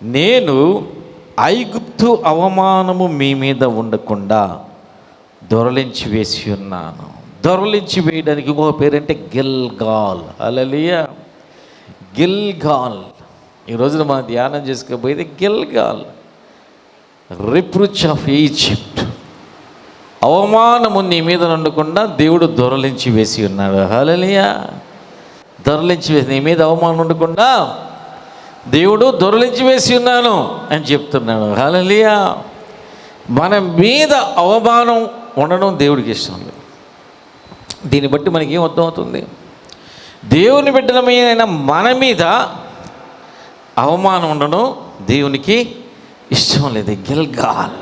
నేను ఐగుప్తు అవమానము మీ మీద ఉండకుండా దొరలించి వేసి ఉన్నాను. దొరలించి వేయడానికి ఇంకో పేరంటే గిల్గాల్. హల్లెలూయా. గిల్గాల్. ఈ రోజున మనం ధ్యానం చేసుకోబోయేది గిల్గాల్, రిప్రూచ్ ఆఫ్ ఈజిప్ట్. అవమానము నీ మీద ఉండకుండా దేవుడు దొరలించి వేసి ఉన్నాడు. హల్లెలూయా. దొరలించి వేసి, నీ మీద అవమానం ఉండకుండా దేవుడు దొరలించి వేసి ఉన్నాను అని చెప్తున్నాడు. హల్లెలూయా. మన మీద అవమానం ఉండడం దేవుడికి ఇష్టం లేదు. దీన్ని బట్టి మనకి ఏం అర్థమవుతుంది? దేవుని బిడ్డలమైన మన మీద అవమానం ఉండడం దేవునికి ఇష్టం లేదు. గిల్గాల్.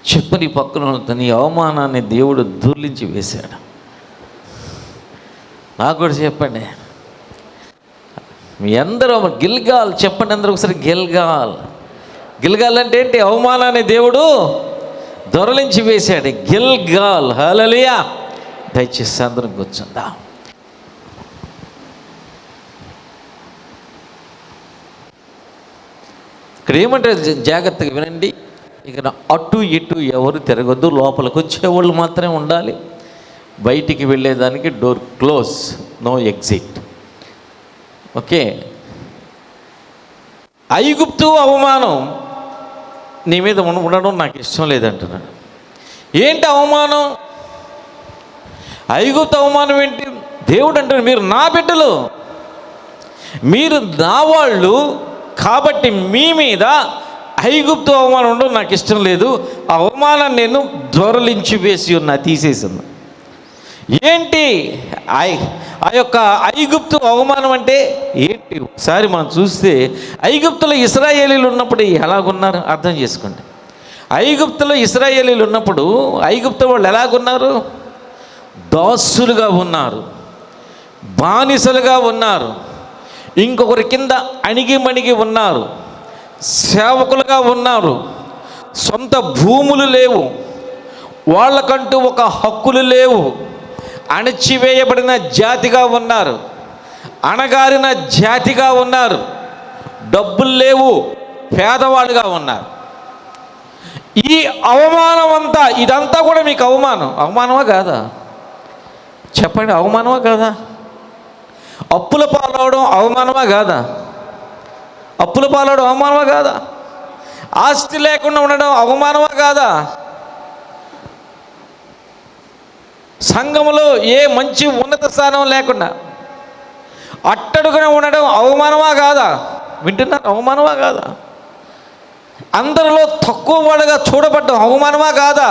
చెప్పు నీ పక్కన, నీ అవమానాన్ని దేవుడు దొర్లించి వేశాడు. నాకు కూడా చెప్పండి. మీ అందరూ గిల్గాల్ చెప్పండి, అందరూ ఒకసారి గిల్గాల్. గిల్గాల్ అంటే ఏంటి? అవమానాన్ని దేవుడు దొరలించి వేశాడు. గిల్గాల్. హల్లెలూయా. దయచేసి అందరం కూర్చుందా. ఇక్కడ ఏమంటే జాగ్రత్తగా వినండి. ఇక అటు ఇటు ఎవరు తిరగొద్దు. లోపలికి వచ్చేవాళ్ళు మాత్రమే ఉండాలి. బయటికి వెళ్ళేదానికి door close, no exit. Okay. ఐగుప్తు అవమానం నీ మీద ఉండడం నాకు ఇష్టం లేదంటున్నాడు. ఏంటి అవమానం? ఐగుప్తు అవమానం ఏంటి? దేవుడు అంటాడు, మీరు నా బిడ్డలు, మీరు నా వాళ్ళు, కాబట్టి మీ మీద ఐగుప్తు అవమానం ఉండడం నాకు ఇష్టం లేదు. ఆ అవమానాన్ని నేను దొరలించి వేసి ఉన్నా, తీసేసి ఉన్నా. ఏంటి ఆ యొక్క ఐగుప్తు అవమానం అంటే ఏంటి? ఒకసారి మనం చూస్తే ఐగుప్తులో ఇశ్రాయేలీలు ఉన్నప్పుడు ఎలాగున్నారు అర్థం చేసుకోండి. ఐగుప్తులో ఇశ్రాయేలీలు ఉన్నప్పుడు ఐగుప్తు వాళ్ళు ఎలాగున్నారు? దాసులుగా ఉన్నారు, బానిసలుగా ఉన్నారు, ఇంకొకరి కింద అణిగిమణిగి ఉన్నారు, సేవకులుగా ఉన్నారు, సొంత భూములు లేవు, వాళ్ళకంటూ ఒక హక్కులు లేవు, అణచివేయబడిన జాతిగా ఉన్నారు, అణగారిన జాతిగా ఉన్నారు, డబ్బులు లేవు, పేదవాళ్ళుగా ఉన్నారు. ఈ అవమానం అంతా, ఇదంతా కూడా మీకు అవమానమా కాదా? చెప్పండి, అవమానమా కాదా? అప్పుల పాలవడం అవమానమా కాదా? అప్పుల పాలవడం అవమానమా కాదా? ఆస్తి లేకుండా ఉండడం అవమానమా కాదా? సంఘములో ఏ మంచి ఉన్నత స్థానం లేకుండా అట్టడుగున ఉండడం అవమానమా కాదా? వింటున్నారు? అవమానమా కాదా? అందరిలో తక్కువ వాడుగా చూడబడ్డం అవమానమా కాదా?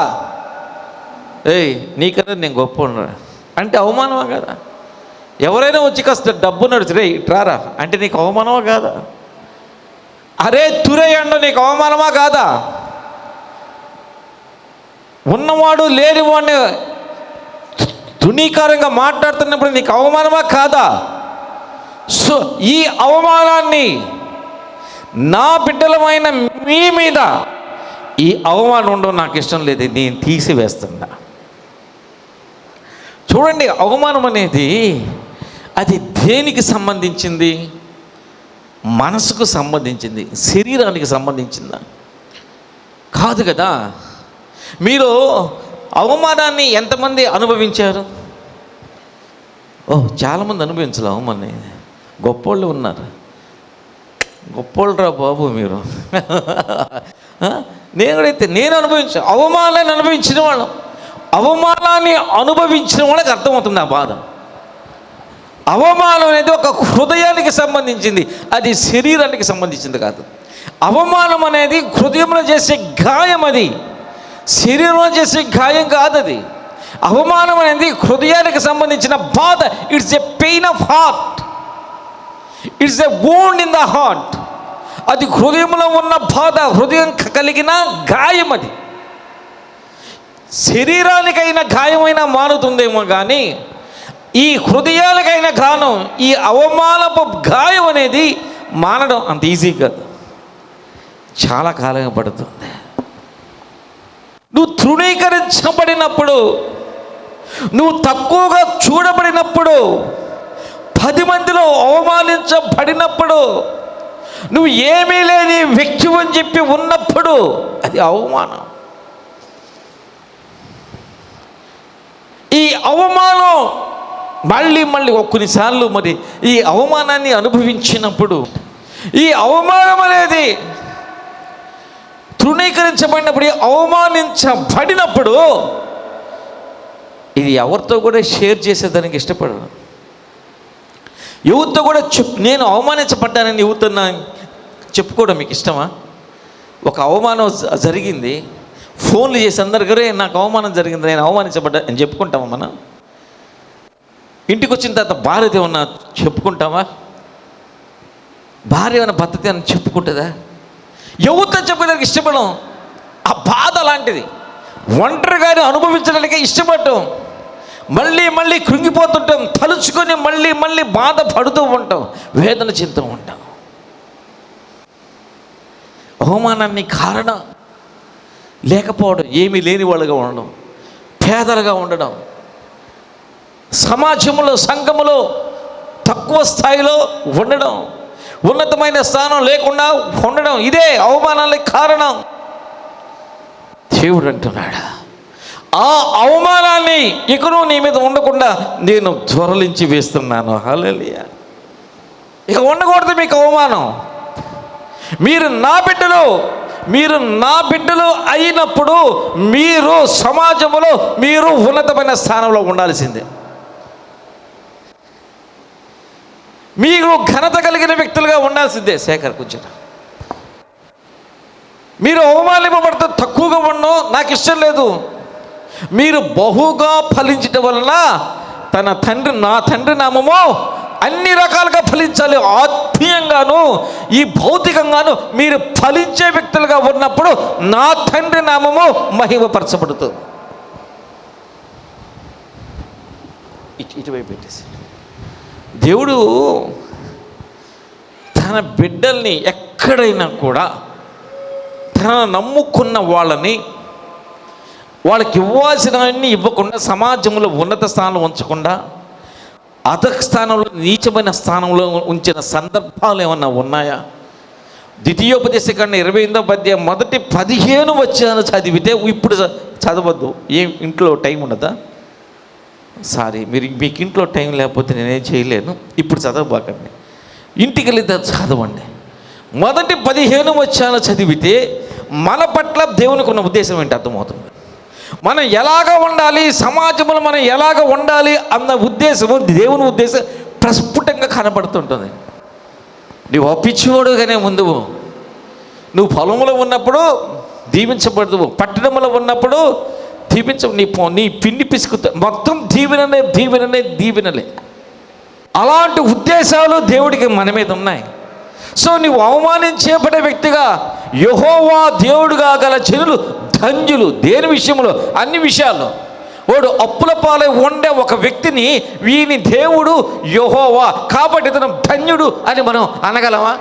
నీకన్నా నేను గొప్ప ఉన్నాను అంటే అవమానమా కాదా? ఎవరైనా వచ్చి కాస్త డబ్బు నడుచు, రే ఇట్రారా అంటే నీకు అవమానమా కాదా? అరే తురేయండు నీకు అవమానమా కాదా? ఉన్నవాడు లేనివాడిని తునీకారంగా మాట్లాడుతున్నప్పుడు నీకు అవమానమా కాదా? సో ఈ అవమానాన్ని నా బిడ్డలమైన మీ మీద ఈ అవమానం ఉండడం నాకు ఇష్టం లేదు, నేను తీసివేస్తున్నా. చూడండి, అవమానం అనేది అది దేనికి సంబంధించింది? మనసుకు సంబంధించింది, శరీరానికి సంబంధించిందా? కాదు కదా. మీరు అవమానాన్ని ఎంతమంది అనుభవించారు? చాలామంది అనుభవించాలి అవమానాన్ని. గొప్పోళ్ళు ఉన్నారు. గొప్పోళ్ళు రా బాబు మీరు. నేను అనుభవించాను అవమానాన్ని. అనుభవించిన వాళ్ళం, అవమానాన్ని అనుభవించిన వాళ్ళకి అర్థమవుతుంది ఆ బాధ. అవమానం అనేది ఒక హృదయానికి సంబంధించింది, అది శరీరానికి సంబంధించింది కాదు. అవమానం అనేది హృదయంలో చేసే గాయం, అది శరీరంలో చేసే గాయం కాదు. అది అవమానం అనేది హృదయానికి సంబంధించిన బాధ. It's a pain of heart, it's a wound in the heart. అది హృదయంలో ఉన్న బాధ, హృదయం కలిగిన గాయం. అది శరీరానికైన గాయమైనా మారుతుందేమో కానీ ఈ హృదయాలకైన గానం, ఈ అవమానపు గాయం అనేది మానడం అంత ఈజీ కాదు, చాలా కాలంగా పడుతుంది. నువ్వు తృణీకరించబడినప్పుడు, నువ్వు తక్కువగా చూడబడినప్పుడు, 10 మందిలో అవమానించబడినప్పుడు, నువ్వు ఏమీ లేని వ్యక్తి అని చెప్పి ఉన్నప్పుడు అది అవమానం. ఈ అవమానం మళ్ళీ కొన్నిసార్లు మరి ఈ అవమానాన్ని అనుభవించినప్పుడు, ఈ అవమానం అనేది తృణీకరించబడినప్పుడు, అవమానించబడినప్పుడు ఇది ఎవరితో కూడా షేర్ చేసేదానికి ఇష్టపడను. యువతతో కూడా నేను అవమానించబడ్డానని యువత చెప్పుకోవడం మీకు ఇష్టమా? ఒక అవమానం జరిగింది, ఫోన్లు చేసి అందరికీ నాకు అవమానం జరిగింది, నేను అవమానించబడ్డా అని చెప్పుకుంటామా? మనం ఇంటికి వచ్చిన తర్వాత భార్యతో ఏమన్నా చెప్పుకుంటామా? భార్య ఏమైనా భర్తతో అని చెప్పుకుంటుందా? యువత చెప్పడానికి ఇష్టపడం. ఆ బాధ లాంటిది. ఒంటరిగానే అనుభవించడానికే ఇష్టపడటం. మళ్ళీ కృంగిపోతుంటాం, తలుచుకొని మళ్ళీ బాధపడుతూ ఉంటాం, వేదన చెందుతూ ఉంటాం. అవమానాన్ని కారణం లేకపోవడం, ఏమీ లేని వాళ్ళుగా ఉండడం, పేదలుగా ఉండడం, సమాజంలో సంఘములో తక్కువ స్థాయిలో ఉండడం, ఉన్నతమైన స్థానం లేకుండా ఉండడం, ఇదే అవమానానికి కారణం. దేవుడు అంటున్నాడు, ఆ అవమానాన్ని ఇకను నీ మీద ఉండకుండా నేను త్వరలించి వేస్తున్నాను. హల్లెలూయా. ఇక ఉండకూడదు మీకు అవమానం. మీరు నా బిడ్డలు అయినప్పుడు మీరు సమాజంలో మీరు ఉన్నతమైన స్థానంలో ఉండాల్సిందే. మీరు ఘనత కలిగిన వ్యక్తులుగా ఉండాల్సిందే. శేఖర్ కూర్చొని మీరు అవమానింపబడితే తక్కువగా ఉండడం నాకు ఇష్టం లేదు. మీరు బహుగా ఫలించడం వలన నా తండ్రి నామము అన్ని రకాలుగా ఫలించాలి. ఆత్మీయంగాను ఈ భౌతికంగాను మీరు ఫలించే వ్యక్తులుగా ఉన్నప్పుడు నా తండ్రి నామము మహిమపరచబడుతుంది. ఇటువైపు పెట్టేసి దేవుడు తన బిడ్డల్ని ఎక్కడైనా కూడా తనను నమ్ముకున్న వాళ్ళకి ఇవ్వాల్సినవన్నీ ఇవ్వకుండా, సమాజంలో ఉన్నత స్థానంలో ఉంచకుండా అధః స్థానంలో నీచమైన స్థానంలో ఉంచిన సందర్భాలు ఏమన్నా ఉన్నాయా? ద్వితీయోపదేశకాండ 28వ అధ్యాయం మొదటి 15 వచనాలు చదివితే, ఇప్పుడు చదవద్దు, ఇంట్లో టైం ఉండదా? మీకు ఇంట్లో టైం లేకపోతే నేనేం చేయలేను. ఇప్పుడు చదవబాకండి, ఇంటికి వెళ్తే చదవండి. మొదటి 15 వచనాలు చదివితే మన పట్ల దేవునికి ఉన్న ఉద్దేశం ఏంటి అర్థమవుతుంది. మనం ఎలాగ ఉండాలి, సమాజంలో మనం ఎలాగ ఉండాలి అన్న ఉద్దేశము, దేవుని ఉద్దేశం ప్రస్ఫుటంగా కనబడుతుంటుంది. నువ్వు పిచ్చివాడుగానే ముందు నువ్వు పొలంలో ఉన్నప్పుడు దీవించబడదు, పట్టణంలో ఉన్నప్పుడు నీ పిండి పిసుకుతా, మొత్తం దీవెనలే. అలాంటి ఉద్దేశాలు దేవుడికి మన మీద ఉన్నాయి. సో నువ్వు అవమానించబడే వ్యక్తిగా, యెహోవా దేవుడుగా గల జనులు ధన్యులు. దేని విషయంలో? అన్ని విషయాల్లో. వాడు అప్పుల పాలై ఉండే ఒక వ్యక్తిని వీని దేవుడు యెహోవా కాబట్టి ఇతను ధన్యుడు అని మనం అనగలమా?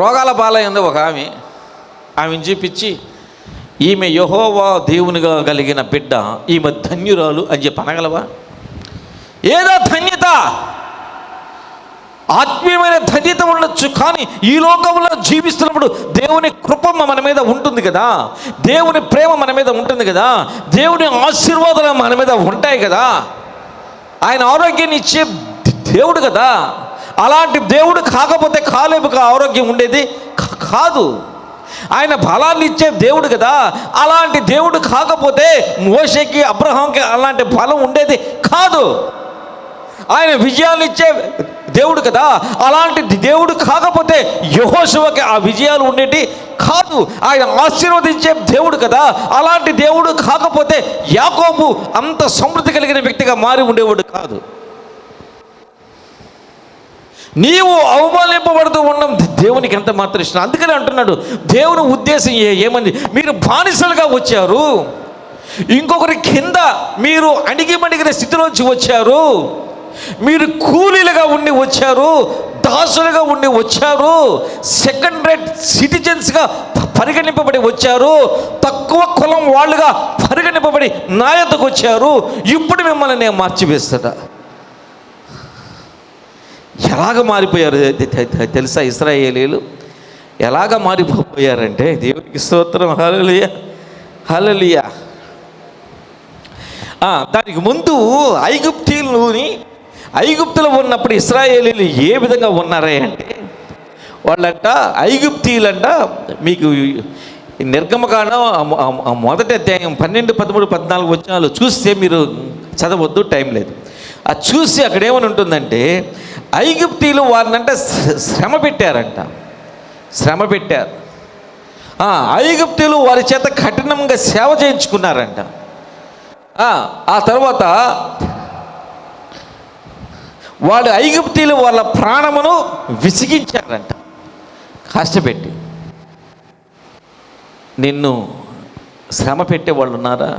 రోగాల పాలై ఉంది ఒక ఆమెను చూపించి ఈమె యెహోవా దేవునిగా కలిగిన బిడ్డ, ఈమె ధన్యురాలు అని చెప్పి అనగలవా? ఏదో ధన్యత, ఆత్మీయమైన ధన్యత ఉండొచ్చు, కానీ ఈ లోకంలో జీవిస్తున్నప్పుడు దేవుని కృప మన మీద ఉంటుంది కదా, దేవుని ప్రేమ మన మీద ఉంటుంది కదా, దేవుని ఆశీర్వాదాలు మన మీద ఉంటాయి కదా, ఆయన ఆరోగ్యాన్ని ఇచ్చే దేవుడు కదా. అలాంటి దేవుడు కాకపోతే కాలేబుకి ఆరోగ్యం ఉండేది కాదు. ఆయన బలాన్ని ఇచ్చే దేవుడు కదా. అలాంటి దేవుడు కాకపోతే మోషేకి, అబ్రహాంకి అలాంటి బలం ఉండేది కాదు. ఆయన విజయాలు ఇచ్చే దేవుడు కదా. అలాంటి దేవుడు కాకపోతే యెహోషువకి ఆ విజయాలు ఉండేటి కాదు. ఆయన ఆశీర్వదించే దేవుడు కదా. అలాంటి దేవుడు కాకపోతే యాకోబు అంత సమృద్ధి కలిగిన వ్యక్తిగా మారి ఉండేవాడు కాదు. నీవు అవమానింపబడుతూ ఉండడం దేవునికి ఎంత మాత్రం ఇష్టం. అందుకని అంటున్నాడు, దేవుని ఉద్దేశం ఏమంది? మీరు బానిసలుగా వచ్చారు, ఇంకొకరి కింద మీరు అణిగిమణిగిన స్థితిలోంచి వచ్చారు, మీరు కూలీలుగా ఉండి వచ్చారు, దాసులుగా ఉండి వచ్చారు, సెకండ్ రేట్ సిటిజన్స్గా పరిగణింపబడి వచ్చారు, తక్కువ కులం వాళ్ళుగా పరిగణింపబడి నా యొద్దకు వచ్చారు. ఇప్పుడు మిమ్మల్ని నేను మార్చివేస్తాడా? ఎలాగ మారిపోయారు తెలుసా? ఇశ్రాయేలీయులు ఎలాగ మారిపోయారంటే, దేవునికి స్తోత్రం, హల్లెలూయా హల్లెలూయా. దానికి ముందు ఐగుప్తులో ఉన్నప్పుడు ఇశ్రాయేలీయులు ఏ విధంగా ఉన్నారే అంటే, వాళ్ళంట ఐగుప్తీయులంట, మీకు నిర్గమకాండం మొదటి అధ్యాయం 12, 13, 14 వచనాలు చూస్తే మీరు చదవద్దు, టైం లేదు. అది చూసి అక్కడ ఏమని ఉంటుందంటే, ఐగుప్తీయులు వారినంట శ్రమ పెట్టారంట. ఐగుప్తీయులు వారి చేత కఠినంగా సేవ చేయించుకున్నారంట. ఆ తర్వాత వాళ్ళు ఐగుప్తీయులు వాళ్ళ ప్రాణమును విసిగించారంట కష్టపెట్టి. నిన్ను శ్రమ పెట్టేవాళ్ళు ఉన్నారా?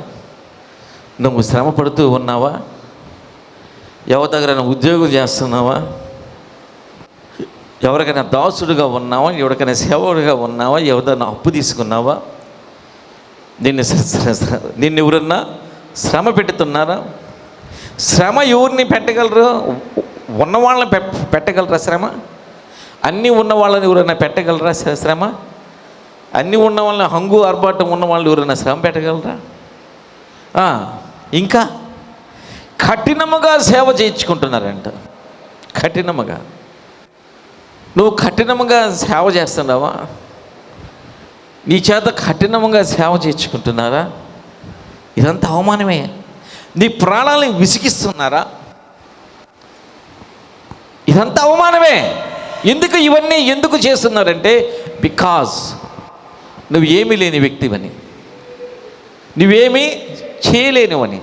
నువ్వు శ్రమ పడుతూ ఉన్నావా? ఎవరి దగ్గర ఉద్యోగం చేస్తున్నావా? ఎవరికైనా దాసుడుగా ఉన్నావా? ఎవరికైనా సేవకుడిగా ఉన్నావా? ఎవరిదైనా అప్పు తీసుకున్నావా? నిన్ను ఎవరన్నా శ్రమ పెడుతున్నారా? శ్రమ ఎవరిని పెట్టగలరు? ఉన్నవాళ్ళని పెట్టగలరా శ్రమ? అన్నీ ఉన్న వాళ్ళని ఎవరైనా పెట్టగలరా శ్రమ? అన్నీ ఉన్న వాళ్ళని, హంగు ఆర్భాటం ఉన్న వాళ్ళని ఎవరైనా శ్రమ పెట్టగలరా? ఇంకా కఠినముగా సేవ చేయించుకుంటున్నారంట. కఠినముగా. నువ్వు కఠినముగా సేవ చేస్తున్నావా? నీ చేత కఠినముగా సేవ చేయించుకుంటున్నారా? ఇదంతా అవమానమే. నీ ప్రాణాలను విసిగిస్తున్నారా? ఇదంతా అవమానమే. ఇవన్నీ ఎందుకు చేస్తున్నారంటే, బికాజ్ నువ్వు ఏమీ లేని వ్యక్తివని, నువ్వేమీ చేయలేనివని,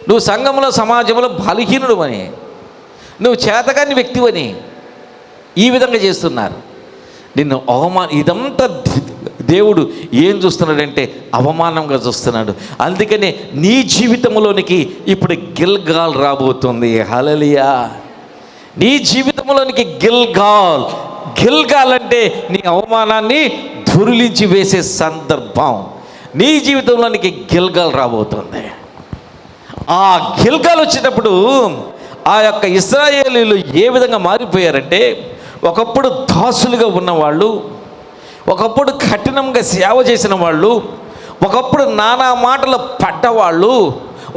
నువ్వు సంఘంలో సమాజంలో బలహీనుడు అని, నువ్వు చేతకాని వ్యక్తివని ఈ విధంగా చేస్తున్నారు నిన్ను. ఇదంతా దేవుడు ఏం చూస్తున్నాడంటే అవమానంగా చూస్తున్నాడు. అందుకనే నీ జీవితంలోనికి ఇప్పుడు గిల్గాల్ రాబోతుంది. హల్లెలూయా. నీ జీవితంలోనికి గిల్గాల్ అంటే నీ అవమానాన్ని దురిలించి వేసే సందర్భం. నీ జీవితంలోనికి గిల్గాల్ రాబోతుంది. ఆ గిల్గాల్ వచ్చేటప్పుడు ఆ యొక్క ఇశ్రాయేలీయులు ఏ విధంగా మారిపోయారంటే, ఒకప్పుడు దాసులుగా ఉన్నవాళ్ళు, ఒకప్పుడు కఠినంగా సేవ చేసిన వాళ్ళు, ఒకప్పుడు నానా మాటలు పడ్డవాళ్ళు,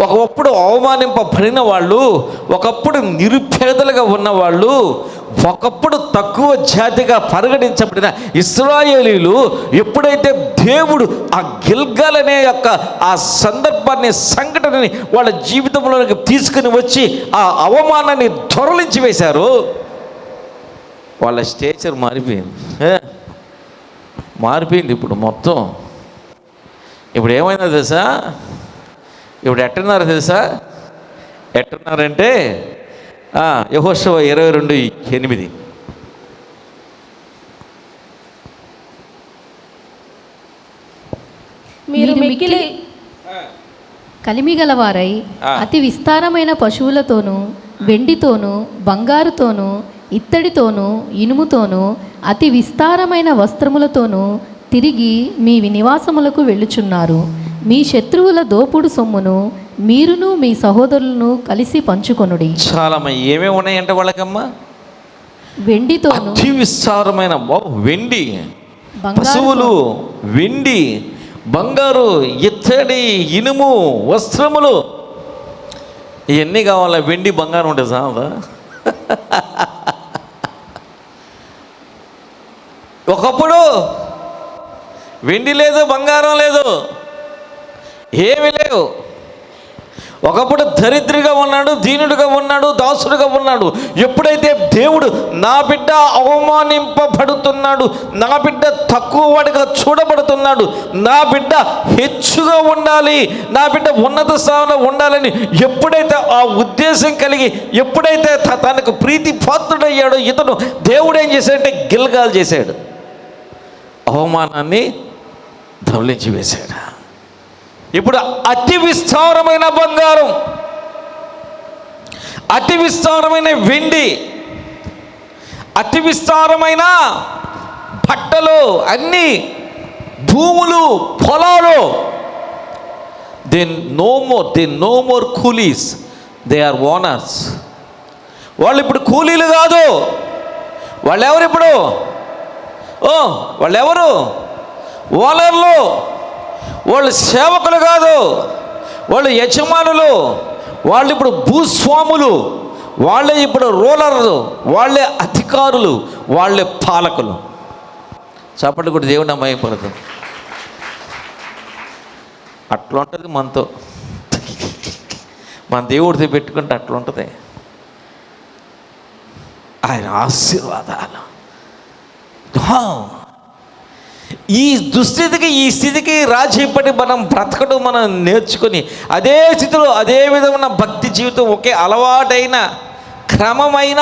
ఒకప్పుడు అవమానింపబడిన వాళ్ళు, ఒకప్పుడు నిరుపేదలుగా ఉన్నవాళ్ళు, ఒకప్పుడు తక్కువ జాతిగా పరిగణించబడిన ఇశ్రాయేలీయులు ఎప్పుడైతే దేవుడు ఆ గిల్గాల్ అనే యొక్క ఆ సందర్భాన్ని, సంఘటనని వాళ్ళ జీవితంలోకి తీసుకుని వచ్చి ఆ అవమానాన్ని దొరలించి వేశారు, వాళ్ళ స్టేచర్ మారిపోయింది. ఇప్పుడు మొత్తం ఇప్పుడు ఏమైందో తెలుసా? ఇప్పుడు ఎట్టున్నారంటే యెహోషువ 22:8 మీరు మిక్కిలి కలిమిగలవారై అతి విస్తారమైన పశువులతోనూ, వెండితోనూ, బంగారుతోనూ, ఇత్తడితోనూ, ఇనుముతోనూ, అతి విస్తారమైన వస్త్రములతోనూ తిరిగి మీ నివాసములకు వెళ్ళుచున్నారు. మీ శత్రువుల దోపుడు సొమ్మును మీరును మీ సహోదరులను కలిసి పంచుకొనుడి. చాలా ఏమేమి ఉన్నాయంటే వాళ్ళకమ్మా? వెండితోనూ, అతి విస్తారమైన వెండి, పశువులు, వెండి, బంగారు, ఇత్తడి, ఇనుము, వస్త్రములు, ఇవన్నీ కావాలా? వెండి బంగారం ఉంటే సాదా? ఒకప్పుడు వెండి లేదు, బంగారం లేదు, ఏమీ లేవు. ఒకప్పుడు దరిద్రుగా ఉన్నాడు, దీనుడిగా ఉన్నాడు, దాసుడుగా ఉన్నాడు. ఎప్పుడైతే దేవుడు నా బిడ్డ అవమానింపబడుతున్నాడు, నా బిడ్డ తక్కువ వాడిగా చూడబడుతున్నాడు, నా బిడ్డ హెచ్చుగా ఉండాలి, నా బిడ్డ ఉన్నత స్థానంలో ఉండాలని ఎప్పుడైతే ఆ ఉద్దేశం కలిగి, ఎప్పుడైతే తనకు ప్రీతి పాత్రుడయ్యాడో, ఇతను దేవుడు ఏం చేశాడంటే గిల్గాల్ చేశాడు, అవమానాన్ని దొర్లించి వేశాడు. ఇప్పుడు అతి విస్తారమైన బంగారం, అతి విస్తారమైన వెండి, అతి విస్తారమైన బట్టలు, అన్ని భూములు, పొలాలు, they no more coolies, they are owners. వాళ్ళు ఇప్పుడు కూలీలు కాదు. వాళ్ళెవరు ఇప్పుడు? వాళ్ళెవరు? ఓనర్లు. వాళ్ళు సేవకులు కాదు, వాళ్ళు యజమానులు. వాళ్ళు ఇప్పుడు భూస్వాములు. వాళ్ళే ఇప్పుడు రూలర్లు, వాళ్ళే అధికారులు, వాళ్ళే పాలకులు. చప్పట్లు కూడా దేవుని అమ్మాయిపడదు. అట్లా ఉంటుంది మనతో. మన దేవుడితో పెట్టుకుంటే అట్లా ఉంటుంది. ఆయన ఆశీర్వాదాలు. ఈ దుస్థితికి, ఈ స్థితికి రాజీపడి మనం బ్రతకడం మనం నేర్చుకొని అదే స్థితిలో అదే విధమైన భక్తి జీవితం, ఒకే అలవాటైన క్రమమైన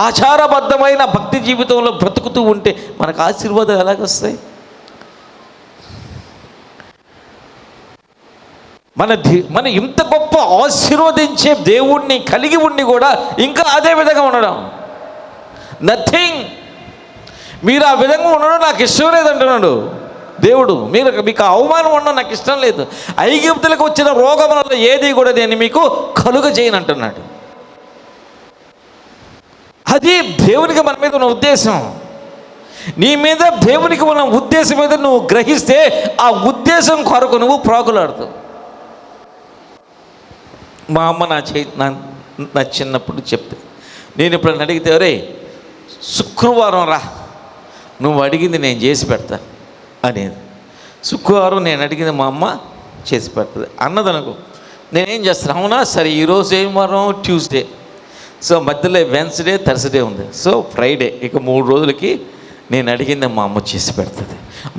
ఆచారబద్ధమైన భక్తి జీవితంలో బ్రతుకుతూ ఉంటే మనకు ఆశీర్వాదాలు ఎలాగొస్తాయి? మన ఇంత గొప్ప ఆశీర్వదించే దేవుణ్ణి కలిగి ఉండి కూడా ఇంకా అదే విధంగా ఉండడం నథింగ్. మీరు ఆ విధంగా ఉండడం నాకు ఇష్టం లేదంటున్నాడు దేవుడు. మీకు అవమానం ఉండడం నాకు ఇష్టం లేదు. ఐగుప్తులకు వచ్చిన రోగములలో ఏది కూడా నేను మీకు కలుగజేయను అంటున్నాడు. అది దేవునికి మన మీద ఉన్న ఉద్దేశం. నీ మీద దేవునికి ఉన్న ఉద్దేశం మీద నువ్వు గ్రహిస్తే ఆ ఉద్దేశం కొరకు నువ్వు ప్రాకులాడుతావు. మా అమ్మ నా చిన్నప్పుడు చెప్తే, నేను ఎప్పుడన్నా అడిగితే, ఒరే శుక్రవారం రా, నువ్వు అడిగింది నేను చేసి పెడతా అనేది. శుక్రవారం నేను అడిగింది మా అమ్మ చేసి పెడుతుంది అన్నదనుకో, నేనేం చేస్తాను? అవునా, సరే ఈరోజు ఏం వారం? ట్యూస్డే. సో మధ్యలో వెన్స్డే, థర్స్డే ఉంది. So Friday. ఇక 3 రోజులకి నేను అడిగింది మా అమ్మ చేసి పెడుతుంది.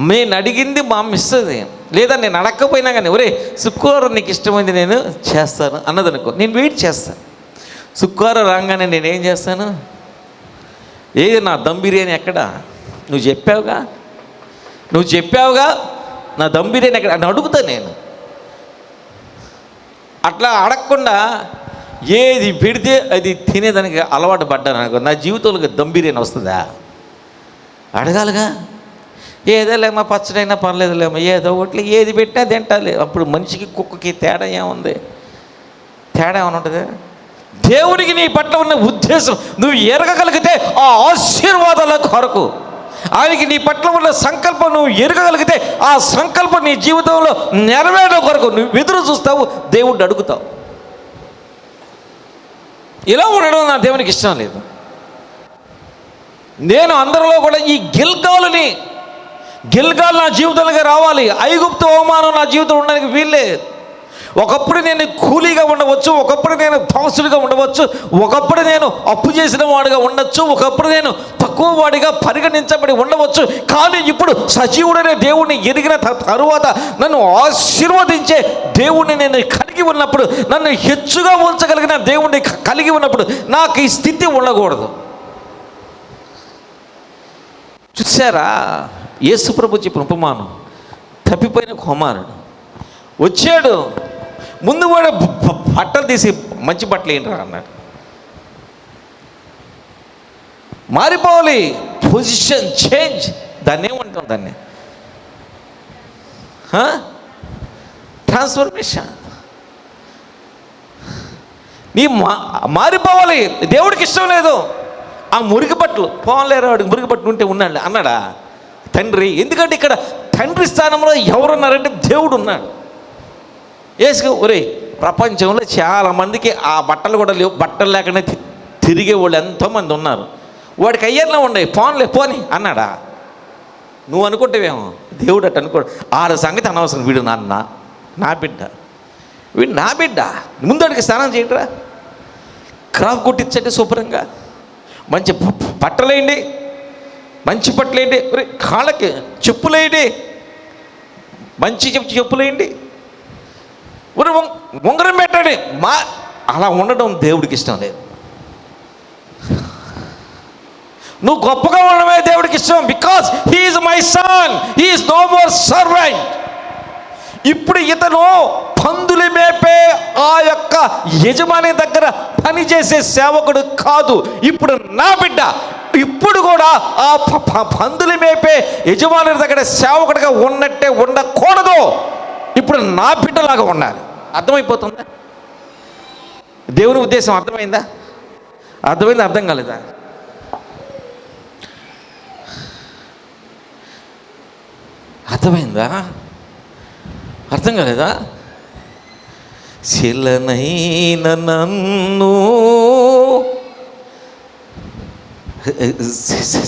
నేను అడిగింది మా అమ్మ ఇస్తుంది. లేదా నేను అడగకపోయినా కానీ, ఒరే శుక్రవారం నీకు ఇష్టమైంది నేను చేస్తాను అన్నదనుకో, నేను వెయిట్ చేస్తాను. శుక్రవారం రాగానే నేనేం చేస్తాను? ఏది నా దమ్ బిర్యానీ ఎక్కడ? నువ్వు చెప్పావుగా నా దమ్ బిర్యానీ ఎక్కడ అని అడుగుతా నేను. అట్లా అడగకుండా ఏది పెడితే అది తినేదానికి అలవాటు పడ్డాను అనుకో, నా జీవితంలో దమ్ బిర్యానీ వస్తుందా? అడగాలిగా. ఏదోలేమో పచ్చడైనా పర్లేదులేమో, ఏదో ఒకటి ఏది పెట్టినా తింటాలి. అప్పుడు మనిషికి కుక్కకి తేడా ఏముంది? తేడా ఏమైనా ఉంటుంది? దేవుడికి నీ పట్ల ఉన్న ఉద్దేశం నువ్వు ఎరగగలిగితే ఆ ఆశీర్వాదాల కొరకు, ఆయనకి నీ పట్ల ఉన్న సంకల్పం నువ్వు ఎరగగలిగితే ఆ సంకల్పం నీ జీవితంలో నెరవేరడం కొరకు నువ్వు ఎదురు చూస్తావు, దేవుడిని అడుగుతావు. ఇలా ఉండడం నా దేవునికి ఇష్టం లేదు. నేను అందరిలో కూడా ఈ గిల్గాలు నా జీవితంలోకి రావాలి. ఐగుప్తు అవమానం నా జీవితంలో ఉండడానికి వీల్లేదు. ఒకప్పుడు నేను కూలీగా ఉండవచ్చు, ఒకప్పుడు నేను దాసుడిగా ఉండవచ్చు, ఒకప్పుడు నేను అప్పు చేసిన వాడిగా ఉండొచ్చు, ఒకప్పుడు నేను తక్కువ వాడిగా పరిగణించబడి ఉండవచ్చు. కానీ ఇప్పుడు సజీవుడనే దేవుణ్ణి ఎరిగిన తరువాత నన్ను ఆశీర్వదించే దేవుణ్ణి నేను కలిగి ఉన్నప్పుడు, నన్ను హెచ్చుగా ఉంచగలిగిన దేవుణ్ణి కలిగి ఉన్నప్పుడు నాకు ఈ స్థితి ఉండకూడదు. చూసారా, యేసుప్రభు చెప్పిన ఉపమానం, తప్పిపోయిన కుమారుడు వచ్చాడు. ముందు కూడా బట్టలు తీసి మంచి బట్టలు ఏంట్రా అన్నాడు. మారిపోవాలి, పొజిషన్ చేంజ్. దాన్ని ఏమంటాం? దాన్ని ట్రాన్స్ఫర్మేషన్. నీ మారిపోవాలి. దేవుడికి ఇష్టం లేదు ఆ మురికి బట్టలు. పోలేరు, వాడికి మురికి బట్టలు ఉంటే ఉన్నాడు అన్నాడా తండ్రి? ఎందుకంటే ఇక్కడ తండ్రి స్థానంలో ఎవరున్నారంటే దేవుడు ఉన్నాడు. వేసుకో. ఒరే, ప్రపంచంలో చాలామందికి ఆ బట్టలు కూడా లేవు, బట్టలు లేకుండా తిరిగే వాళ్ళు ఎంతోమంది ఉన్నారు. వాడికి అయ్యర్లో ఉండే, పోని అన్నాడా? నువ్వు అనుకుంటావేమో, దేవుడు అట్టు అనుకోడు. ఆడ సంగతి అనవసరం. వీడు నా బిడ్డ, వీడు నా బిడ్డ. ముందడికి స్నానం చేయటరా, క్రాఫ్ కొట్టించండి శుభ్రంగా, మంచి బట్టలేయండి, మంచి బట్టలేయండి, కాళ్ళకి చెప్పులేయండి, మంచి చెప్పులేయండి, ఉంగరం పెట్టండి. అలా ఉండడం దేవుడికి ఇష్టం లేదు. నువ్వు గొప్పగా ఉండడమే దేవుడికి ఇష్టం. Because he's my son, he's no more servant. ఇప్పుడు ఇతను పందులు మేపే ఆ యొక్క యజమాని దగ్గర పనిచేసే సేవకుడు కాదు, ఇప్పుడు నా బిడ్డ. ఇప్పుడు కూడా ఆ పందులు మేపే యజమాని దగ్గర సేవకుడిగా ఉన్నట్టే ఉండకూడదు. ఇప్పుడు నా బిడ్డలాగా ఉండాలి. అర్థమైపోతుందా? దేవుని ఉద్దేశం అర్థమైందా? అర్థమైంది? అర్థం కాలేదా? అర్థమైందా? అర్థం కాలేదా? శిలనైన నన్ను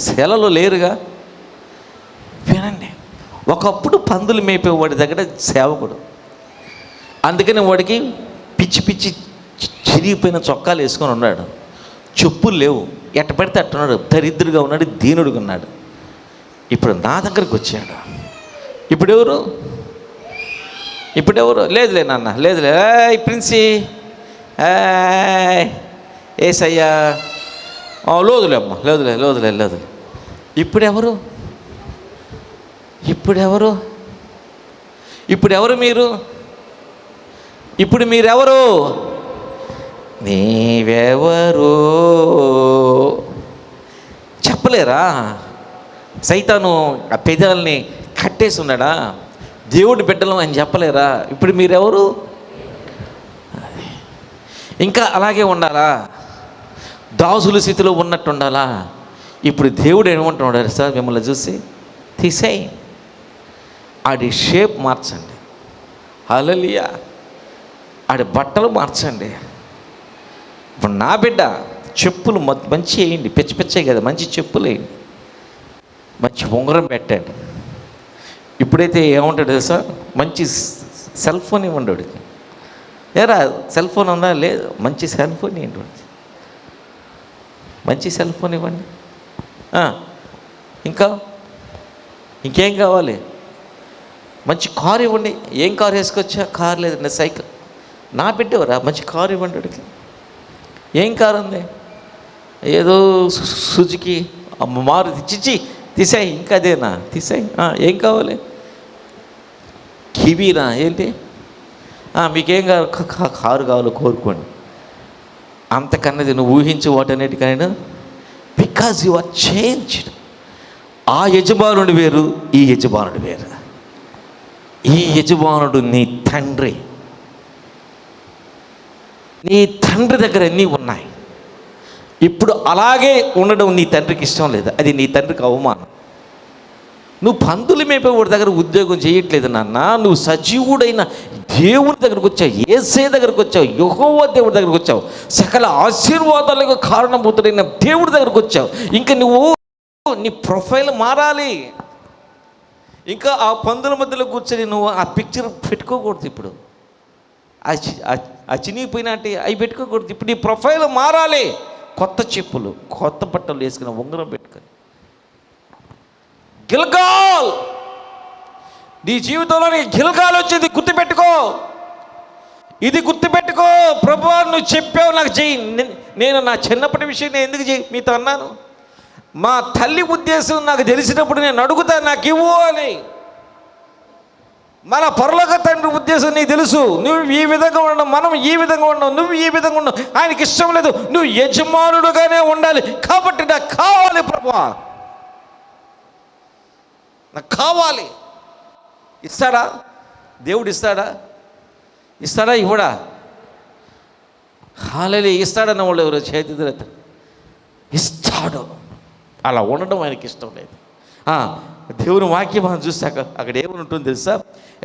శిలలో లేరుగా. వినండి, ఒకప్పుడు పందులు మేపేవాడి దగ్గర సేవకుడు, అందుకని వాడికి పిచ్చి పిచ్చి చిరిగిపోయిన చొక్కాలు వేసుకొని ఉన్నాడు, చెప్పులు లేవు, ఎట్ట పడితే అట్టున్నాడు, దరిద్రుగా ఉన్నాడు, దీనుడుగా ఉన్నాడు. ఇప్పుడు నా దగ్గరకు వచ్చాడు. ఇప్పుడెవరు? లేదులే నాన్న, లేదులే ప్రిన్సి, ఏసయ్యా, లోదులే అమ్మ, లేదులే. ఇప్పుడెవరు మీరు? ఇప్పుడు మీరెవరు? నీవెవరు చెప్పలేరా? సైతాను ఆ పెదాలని కట్టేసి ఉన్నాడా? దేవుడి బిడ్డలం అని చెప్పలేరా? ఇప్పుడు మీరెవరు? ఇంకా అలాగే ఉండాలా? దాసుల స్థితిలో ఉన్నట్టు ఉండాలా? ఇప్పుడు దేవుడు ఏమంటున్నాడు సార్, మిమ్మల్ని చూసి తీసేయి, ఆడి షేప్ మార్చండి, హల్లెలూయా, ఆడి బట్టలు మార్చండి. ఇప్పుడు నా బిడ్డ చెప్పులు మంచి వేయండి, పిచ్చాయి కదా, మంచి చెప్పులు వేయండి, మంచి ఉంగరం పెట్టండి. ఇప్పుడైతే ఏమంటాడు తెలుసా, మంచి సెల్ ఫోన్ ఇవ్వండి వాడికి. ఏరా సెల్ ఫోన్ ఉందా? లేదు. మంచి సెల్ ఫోన్ ఏంటి వాడికి, మంచి సెల్ ఫోన్ ఇవ్వండి. ఇంకేం కావాలి? మంచి కారు ఇవ్వండి. ఏం కారు వేసుకొచ్చా? కారు లేదండి, సైకిల్. నా బిడ్డవరా, మంచి కారు ఇవ్వండి వాడికి. ఏం కారు ఉంది? ఏదో సుజుకి, మారుతి. చిచ్చి తీసాయి, ఇంకా అదేనా? తీసాయి. ఏం కావాలి? కివీనా ఏంటి? మీకేం కారు కావాలో కోరుకోండి. అంతకన్నది నువ్వు ఊహించే వాటన్నిటికైనా, బికాజ్ యు ఆర్ చేంజ్డ్. ఆ యజమానుడు వేరు, ఈ యజమానుడు వేరు. ఈ యజమానుడు నీ తండ్రి. నీ తండ్రి దగ్గర అన్నీ ఉన్నాయి. ఇప్పుడు అలాగే ఉండడం నీ తండ్రికి ఇష్టం లేదు, అది నీ తండ్రికి అవమానం. నువ్వు పందులు మేపేవాడి దగ్గర ఉద్యోగం చేయట్లేదు నాన్న, నువ్వు సజీవుడైన దేవుడి దగ్గరకు వచ్చావు, యేసయ్య దగ్గరకు వచ్చావు, యెహోవా దేవుడి దగ్గరకు వచ్చావు, సకల ఆశీర్వాదాలకు కారణభూతుడైన దేవుడి దగ్గరకు వచ్చావు. ఇంకా నువ్వు నీ ప్రొఫైల్ మారాలి. ఇంకా ఆ పందుల మధ్యలో కూర్చొని నువ్వు ఆ పిక్చర్ పెట్టుకోకూడదు. ఇప్పుడు ఆ చినిగిపోయిన అంటే అవి పెట్టుకోకూడదు. ఇప్పుడు నీ ప్రొఫైల్ మారాలి. కొత్త చెప్పులు, కొత్త బట్టలు వేసుకుని, ఉంగరం పెట్టుకొని, గిల్గాల్, నీ జీవితంలో నీ గిల్గాల్ వచ్చింది, గుర్తుపెట్టుకో. ఇది గుర్తుపెట్టుకో. ప్రభువా నువ్వు చెప్పావు నాకు చెయ్యి. నేను నా చిన్నప్పటి విషయం నేను ఎందుకు మీతో అన్నాను? మా తల్లి ఉద్దేశం నాకు తెలిసినప్పుడు నేను అడుగుతా, నాకు ఇవ్వు అని. మన పరలోక తండ్రి ఉద్దేశం నీకు తెలుసు. నువ్వు ఈ విధంగా ఉండవు, మనం ఈ విధంగా ఉండవు, నువ్వు ఈ విధంగా ఉండవు. ఆయనకి ఇష్టం లేదు, నువ్వు యజమానుడుగానే ఉండాలి. కాబట్టి నాకు కావాలి ప్రభువా, నాకు కావాలి. ఇస్తాడా దేవుడు? ఇస్తాడా ఇవ్వడా? హల్లెలూయా. ఇస్తాడన్న వాళ్ళు ఎవరో చేతి ఇస్తాడు. అలా ఉండడం ఆయనకి ఇష్టం లేదు. దేవుని వాక్యం మనం చూసాక అక్కడ ఏమని ఉంటుంది తెలుసా?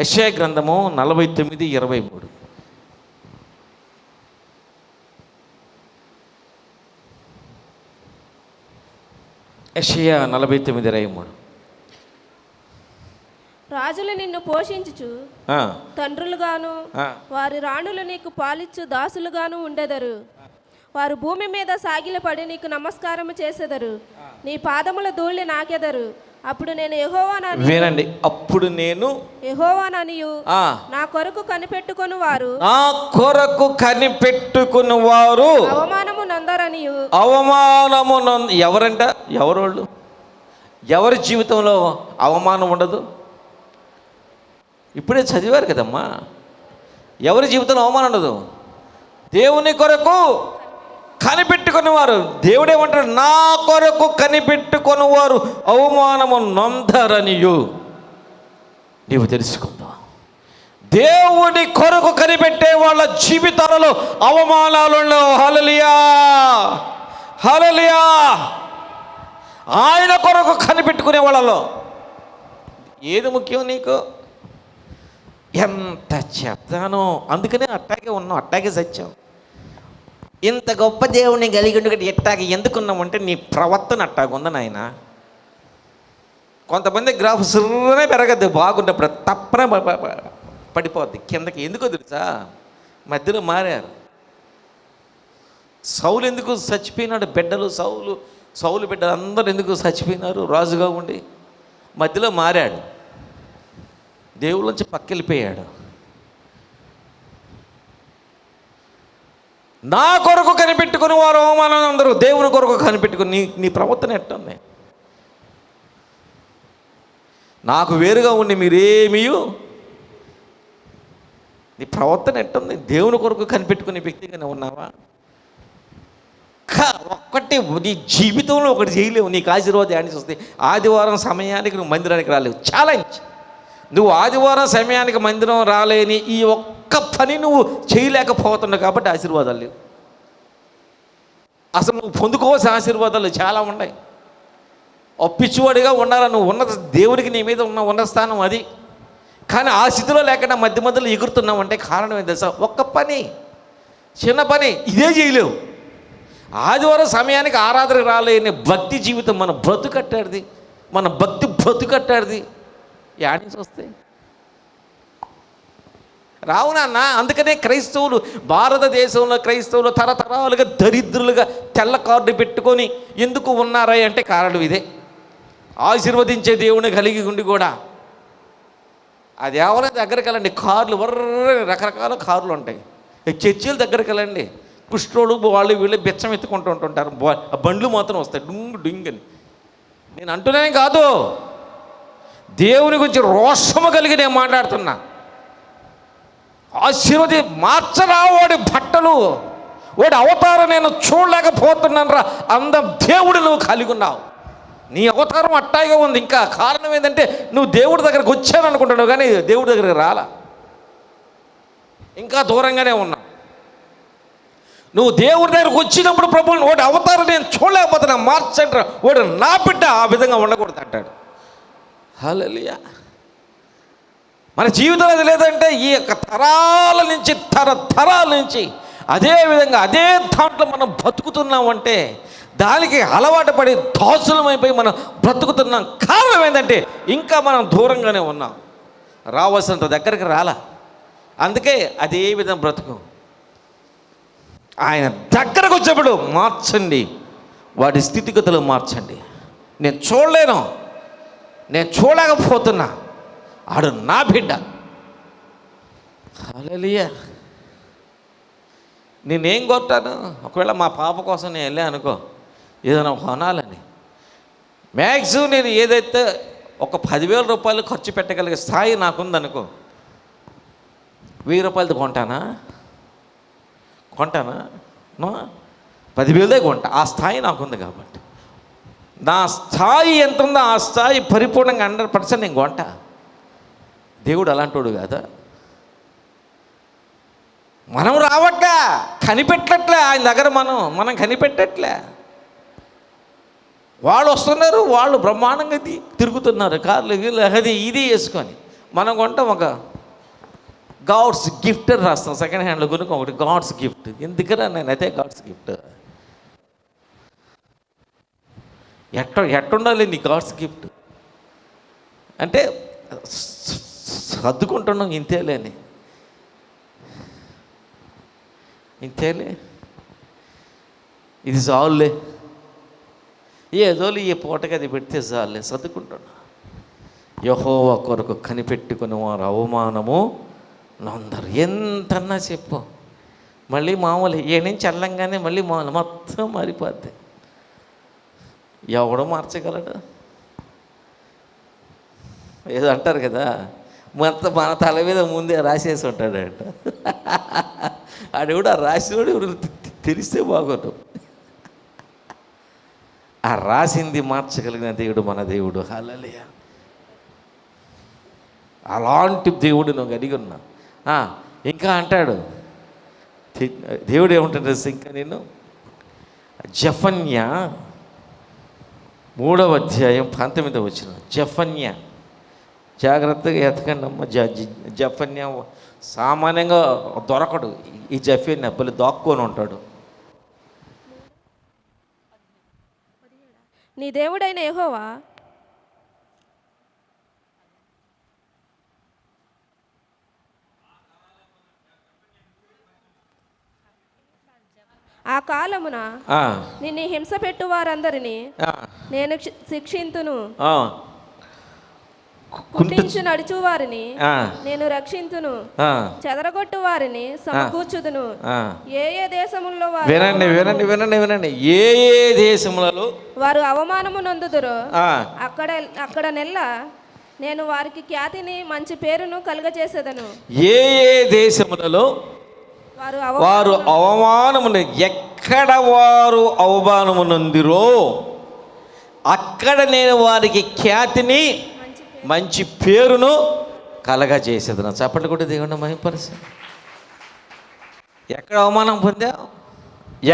యెషయా గ్రంథము 49:23. యెషయా 49:23. రాజులు నిన్ను పోషించుచు తండ్రులుగాను, వారి రాణులు నీకు పాలిచ్చు దాసులుగాను ఉండెదరు. వారు భూమి మీద సాగిలపడి నీకు నమస్కారము చేసెదరు. నీ పాదముల ధూళి నాకెదరు. అప్పుడు నేను యెహోవానని. వినండి, అప్పుడు నేను యెహోవాననియు నా కొరకు కనిపెట్టుకొని వారు, నా కొరకు కనిపెట్టుకుని వారు అవమానము నందరనియు. అవమానము ఎవరంట? ఎవరోళ్ళు? ఎవరి జీవితంలో అవమానం ఉండదు? ఇప్పుడే చదివారు కదమ్మా. ఎవరి జీవితంలో అవమానం ఉండదు? దేవుని కొరకు కనిపెట్టుకునేవారు. దేవుడేమంటాడు? నా కొరకు కనిపెట్టుకునేవారు అవమానము నొందరనియు. నీవు తెలుసుకుందాం, దేవుని కొరకు కనిపెట్టే వాళ్ళ జీవితాలలో అవమానాలు ఉండవు. హల్లెలూయా. హల్లెలూయా. ఆయన కొరకు కనిపెట్టుకునే వాళ్ళలో ఏది ముఖ్యం నీకు? ఎంత చెప్తానో, అందుకనే అట్టాగే ఉన్నాం, అట్టాగే సత్యం. ఇంత గొప్ప దేవుడిని కలిగి ఉండి ఎట్టాగే ఎందుకున్నామంటే నీ ప్రవర్తన అట్టాగా ఉంది నాయన. కొంతమంది గ్రాఫ్ సుర్రనే పెరగద్దు, బాగున్నప్పుడు తప్పనే పడిపోద్ది కిందకి. ఎందుకో తెలుసా? మధ్యలో మారారు. సౌలు ఎందుకు చచ్చిపోయినాడు? బిడ్డలు సౌలు బిడ్డలు అందరూ ఎందుకు చచ్చిపోయినారు? రాజుగా ఉండి మధ్యలో మారాడు, దేవుళ్ళ నుంచి పక్కెళ్ళిపోయాడు. నా కొరకు కనిపెట్టుకుని వారు అవమానం అందరూ దేవుని కొరకు కనిపెట్టుకుని నీ ప్రవర్తన ఎట్టుంది? నాకు వేరుగా ఉండి మీరేమీ, నీ ప్రవర్తన ఎట్టుంది? దేవుని కొరకు కనిపెట్టుకునే వ్యక్తిగానే ఉన్నావా? ఒక్కటి నీ జీవితంలో ఒకటి చేయలేవు. నీకు ఆశీర్వాదం అని చూస్తే ఆదివారం సమయానికి నువ్వు మందిరానికి రాలేవు. ఛాలెంజ్. నువ్వు ఆదివారం సమయానికి మందిరం రాలేని ఈ ఒక్క పని నువ్వు చేయలేకపోతున్నావు కాబట్టి ఆశీర్వాదాలు లేవు. అసలు నువ్వు పొందుకోవాల్సిన ఆశీర్వాదాలు చాలా ఉన్నాయి. ఒప్పించువాడిగా ఉండాలా. నువ్వు ఉన్న దేవుడికి నీ మీద ఉన్న స్థానం అది. కానీ ఆ స్థితిలో లేకుండా మధ్య మధ్యలో ఎగురుతున్నావు అంటే కారణం ఏంటి తెలుసా? ఒక్క పని, చిన్న పని ఇదే చేయలేవు. ఆదివారం సమయానికి ఆరాధనకు రాలేని భక్తి జీవితం మన బ్రతుకట్టాడిది, మన భక్తి బ్రతుకట్టాడిది. యాడ్ నుంచి వస్తాయి రావు నాన్న. అందుకనే క్రైస్తవులు, భారతదేశంలో క్రైస్తవులు తరతరాలుగా దరిద్రులుగా తెల్ల కార్డు పెట్టుకొని ఎందుకు ఉన్నారా అంటే కారణం ఇదే. ఆశీర్వదించే దేవుని కలిగి ఉండి కూడా అది ఎవరైనా దగ్గరికి వెళ్ళండి, కార్లు రకరకాల కార్లు ఉంటాయి. చర్చిల దగ్గరికి వెళ్ళండి, కుష్ఠోడు వాళ్ళు వీళ్ళు బిచ్చం ఎత్తుకుంటూ ఉంటుంటారు. బండ్లు మాత్రం వస్తాయి డుంగ్ అని. నేను అంటున్నానే కాదు, దేవుని గురించి రోషము కలిగి నేను మాట్లాడుతున్నా. ఆశీర్వది మార్చరా వాడి బట్టలు, వాడి అవతారం నేను చూడలేకపోతున్నాను రా. అందం దేవుడు నువ్వు కలిగి ఉన్నావు. నీ అవతారం అట్టాగే ఉంది. ఇంకా కారణం ఏంటంటే నువ్వు దేవుడి దగ్గరకు వచ్చాను అనుకుంటున్నావు కానీ దేవుడి దగ్గరికి రాలా, ఇంకా దూరంగానే ఉన్నావు. నువ్వు దేవుడి దగ్గరకు వచ్చినప్పుడు ప్రభువుని వాడి అవతారం నేను చూడలేకపోతున్నా, మార్చండి, వాడు నా బిడ్డ ఆ విధంగా ఉండకూడదు అంటాడు. హల్లెలూయా. మన జీవితంలో అది లేదంటే ఈ యొక్క తరాల నుంచి తరతరాల నుంచి అదే విధంగా అదే దాంట్లో మనం బతుకుతున్నామంటే దానికి అలవాటు పడి దాసులమైపోయి మనం బ్రతుకుతున్నాం. కారణం ఏంటంటే ఇంకా మనం దూరంగానే ఉన్నాం, రావాల్సినంత దగ్గరికి రాలా. అందుకే అదే విధంగా బ్రతుకు. ఆయన దగ్గరకు వచ్చేప్పుడు మార్చండి, వాడి స్థితిగతులు మార్చండి. నేను చూడలేను, నేను చూడలేకపోతున్నా, ఆడు నా బిడ్డ. హల్లెలూయా. నేనేం కొట్టాను? ఒకవేళ మా పాప కోసం నేను వెళ్ళా అనుకో, ఏదైనా కొనాలని, మ్యాక్సిమం నేను ఏదైతే ఒక 10,000 రూపాయలు ఖర్చు పెట్టగలిగే స్థాయి నాకుందనుకో, 1000 రూపాయలతో కొంటానా? 10,000దే కొంటా. ఆ స్థాయి నాకుంది కాబట్టి. నా స్థాయి ఎంత ఉందో ఆ స్థాయి పరిపూర్ణంగా 100% నేను కొంటా. దేవుడు అలాంటోడు కాదా? మనం రావట్లే, కనిపెట్టట్లే ఆయన దగ్గర, మనం కనిపెట్టట్లే. వాళ్ళు వస్తున్నారు, వాళ్ళు బ్రహ్మాండంగా తిరుగుతున్నారు, కార్లు అది ఇది వేసుకొని. మనం కొంటాం ఒక గాడ్స్ గిఫ్ట్ అని రాస్తాం, సెకండ్ హ్యాండ్లో కొనుక్కో ఒకటి గాడ్స్ గిఫ్ట్. ఎందుకరా నేను అదే గాడ్స్ గిఫ్ట్. ఎట్టుండాలి నీ గాడ్స్ గిఫ్ట్ అంటే సర్దుకుంటున్నాం, ఇంతేలే, ఇది చాలులే, ఏదోలే ఈ పూటకి అది పెడితే చాలులే, సర్దుకుంటున్నా. యెహోవా కొరకు కనిపెట్టుకుని వారు అవమానము నొందరు. ఎంతన్నా చెప్పు, మళ్ళీ మామూలు ఏ నుంచి వెళ్ళంగానే మళ్ళీ మామూలు మొత్తం మారిపోద్ది. ఎవడో మార్చగలడు? ఏదో అంటారు కదా, మన తల మీద ముందే రాసేసి ఉంటాడంట. ఆడెవడు ఆ రాసినోడు ఎవరు తెలిస్తే బాగోదు. ఆ రాసింది మార్చగలిగిన దేవుడు మన దేవుడు. హల్లెలూయా. అలాంటి దేవుడు నువ్వు కలిగి ఉన్నా. ఇంకా అంటాడు దేవుడు ఏమంటాడు ఇంకా, నేను జఫన్యా 3వ అధ్యాయం 19వ వచనం. జఫన్యా, జాగ్రత్తగా ఎతకండి అమ్మ. జఫన్యా సామాన్యంగా దొరకడు. ఈ జఫన్యా బలి దాక్కొని ఉంటాడు. నీ దేవుడైన యెహోవా ఆ కాలమున నిన్ను హింస పెట్టు వారందరినీ నేను శిక్షింతును, కుంటించు నడుచు వారిని నేను రక్షింతును, చెదరగొట్టు వారిని సమకూర్చుదును. ఏ ఏ దేశములలో వినండి వినండి వినండి వినండి ఏ ఏ దేశములలో వారు అవమానము నొందుదురో అక్కడ నెల్ల నేను వారికి ఖ్యాతిని మంచి పేరును కలుగజేసేదను. ఏ ఏ దేశములలో వారు అవమానమును, ఎక్కడ వారు అవమానము నొందిరో అక్కడ నేను వారికి ఖ్యాతిని మంచి పేరును కలగజేసేదను. చప్పట్లు కూడా దేవుని మహిమపరచు. ఎక్కడ అవమానం పొందావు?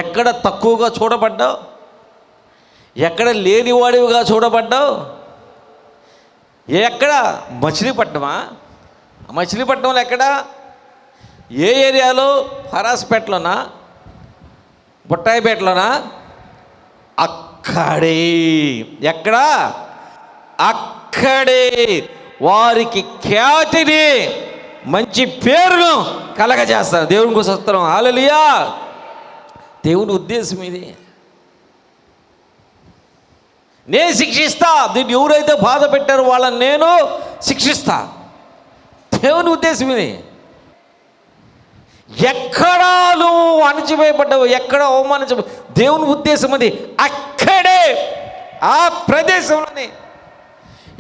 ఎక్కడ తక్కువగా చూడబడ్డావు? ఎక్కడ లేనివాడివిగా చూడబడ్డావు? ఎక్కడ? మచిలీపట్నమా? మచిలీపట్నంలో ఎక్కడ? ఏ ఏరియాలో? హరాస్పేటలోనా? బుట్టాయిపేటలోనా? అక్కడే. ఎక్కడ? అక్కడే వారికి ఖ్యాతిని మంచి పేరును కలగజేస్తారు. దేవునికి స్తోత్రం. హల్లెలూయా. దేవుని ఉద్దేశం ఇది. నేను శిక్షిస్తా. దీన్ని ఎవరైతే బాధ పెట్టారో వాళ్ళని నేను శిక్షిస్తా. దేవుని ఉద్దేశం ఇది. ఎక్కడ నువ్వు అణచివేయబడ్డావు, ఎక్కడ అవమానించ, దేవుని ఉద్దేశం అది అక్కడే, ఆ ప్రదేశంలోనే.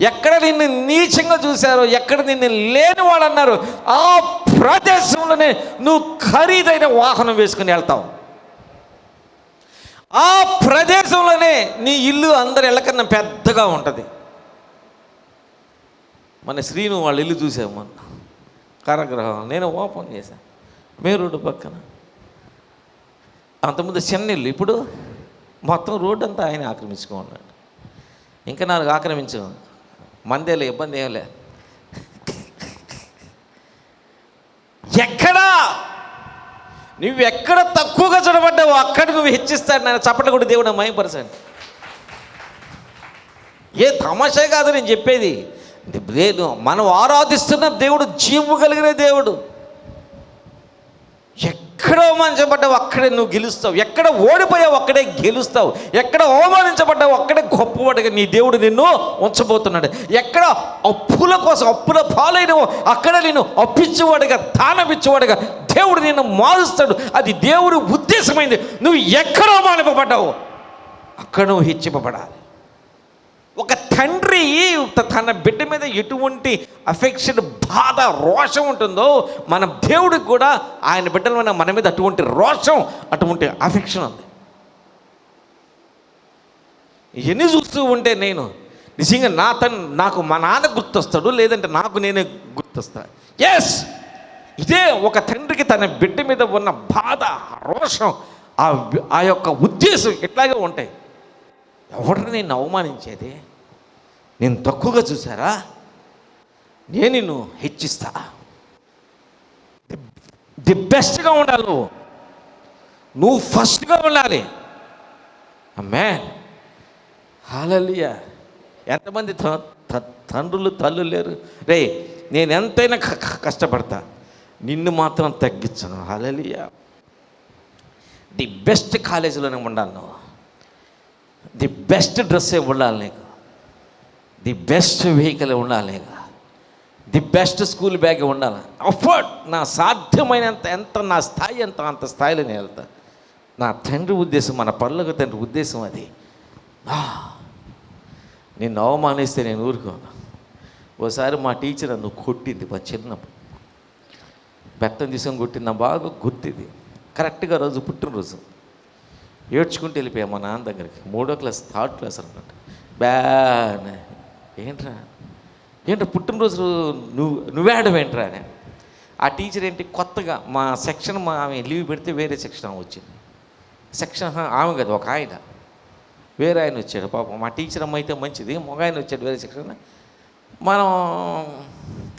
ఎక్కడ నిన్ను నీచంగా చూశారో, ఎక్కడ నిన్ను లేనివాడు అన్నారు, ఆ ప్రదేశంలోనే నువ్వు ఖరీదైన వాహనం వేసుకుని వెళ్తావు. ఆ ప్రదేశంలోనే నీ ఇల్లు అందరి ఇళ్ళకన్నా పెద్దగా ఉంటుంది. మన శ్రీను వాళ్ళ ఇల్లు చూసాము, మన కారాగృహం నేను ఓపెన్ చేశాను, మెయిన్ రోడ్డు పక్కన. అంతకుముందు చిన్న ఇల్లు, ఇప్పుడు మొత్తం రోడ్డు అంతా ఆయన ఆక్రమించుకున్నాడు. ఇంకా నాకు ఆక్రమించు, మందేలే, ఇబ్బంది ఏం లే. ఎక్కడా నువ్వెక్కడ తక్కువగా చూడబడ్డావు అక్కడ నువ్వు హెచ్చిస్తాడు. నేను చప్పట్లు కూడా దేవుడు మహిమపరచండి. ఏ తమాషా కాదు నేను చెప్పేది. లేదు, మనం ఆరాధిస్తున్న దేవుడు జీవు కలిగిన దేవుడు. ఎక్కడ అవమానించబడ్డావు అక్కడే నువ్వు గెలుస్తావు. ఎక్కడ ఓడిపోయావు అక్కడే గెలుస్తావు. ఎక్కడ అవమానించబడ్డావు అక్కడే గొప్పవాడిగా నీ దేవుడు నిన్ను ఉంచబోతున్నాడు. ఎక్కడ అప్పుల కోసం అప్పుల పాలైనవో అక్కడ నిన్ను అప్పించేవాడిగా, దానమిచ్చేవాడిగా దేవుడు నిన్ను మారుస్తాడు. అది దేవుడి ఉద్దేశమైంది. నువ్వు ఎక్కడ అవమానింపబడ్డావు అక్కడ నువ్వు హెచ్చింపబడాలి. ఒక తండ్రి తన బిడ్డ మీద ఎటువంటి అఫెక్షన్, బాధ, రోషం ఉంటుందో మన దేవుడికి కూడా ఆయన బిడ్డల మీద మన మీద అటువంటి రోషం, అటువంటి అఫెక్షన్ ఉంది. ఇవన్నీ చూస్తూ ఉంటే నేను నిజంగా నాకు మా నాన్న గుర్తొస్తాడు, లేదంటే నాకు నేనే గుర్తొస్తా. ఎస్, ఇదే ఒక తండ్రికి తన బిడ్డ మీద ఉన్న బాధ, రోషం, ఆ యొక్క ఉద్దేశం ఇట్లాగే ఉంటాయి. ఎవరిని నేను అవమానించేది, నేను తక్కువగా చూసారా, నేను నిన్ను హెచ్చిస్తా. ది బెస్ట్గా ఉండాలి, నువ్వు ఫస్ట్గా ఉండాలి. ఆమేన్, హల్లెలూయా. ఎంతమంది తండ్రులు తల్లు లేరు? రే, నేను ఎంతైనా కష్టపడతా, నిన్ను మాత్రం తగ్గించను. హల్లెలూయా. ది బెస్ట్ కాలేజీలోనే ఉండాలి నువ్వు. ది బెస్ట్ డ్రెస్సే ఉండాలి నీకు. ది బెస్ట్ వెహికల్ ఉండాలి నీకు. ది బెస్ట్ స్కూల్ బ్యాగ్ ఉండాలి. అఫోర్డ్, నా సాధ్యమైనంత, ఎంత నా స్థాయి ఎంత అంత స్థాయిలో నేను వెళ్తా. నా తండ్రి ఉద్దేశం, మన పర్లోక తండ్రి ఉద్దేశం అది. నిన్ను అవమానిస్తే నేను ఊరుకోను. ఓసారి మా టీచర్ నన్ను కొట్టింది, మా చిన్నప్పుడు బెత్తం తీసుకొని కొట్టింది. నా బాగా గుర్తింది. కరెక్ట్గా రోజు పుట్టినరోజు ఏడ్చుకుంటూ వెళ్ళిపోయా మా నాన్న దగ్గరికి. 3వ క్లాస్ 3rd క్లాస్ అనమాట. ఏంట్రా పుట్టినరోజు నువ్వేయడం ఏంట్రా అని. ఆ టీచర్ ఏంటి కొత్తగా మా సెక్షన్, ఆమె లీవ్ పెడితే వేరే సెక్షన్ వచ్చింది. సెక్షన్ ఆమె కదా, ఒక ఆయన వేరే ఆయన వచ్చాడు. పాపం మా టీచర్ అమ్మ అయితే మంచిది, మగ ఆయన వచ్చాడు వేరే సెక్షన్. మనం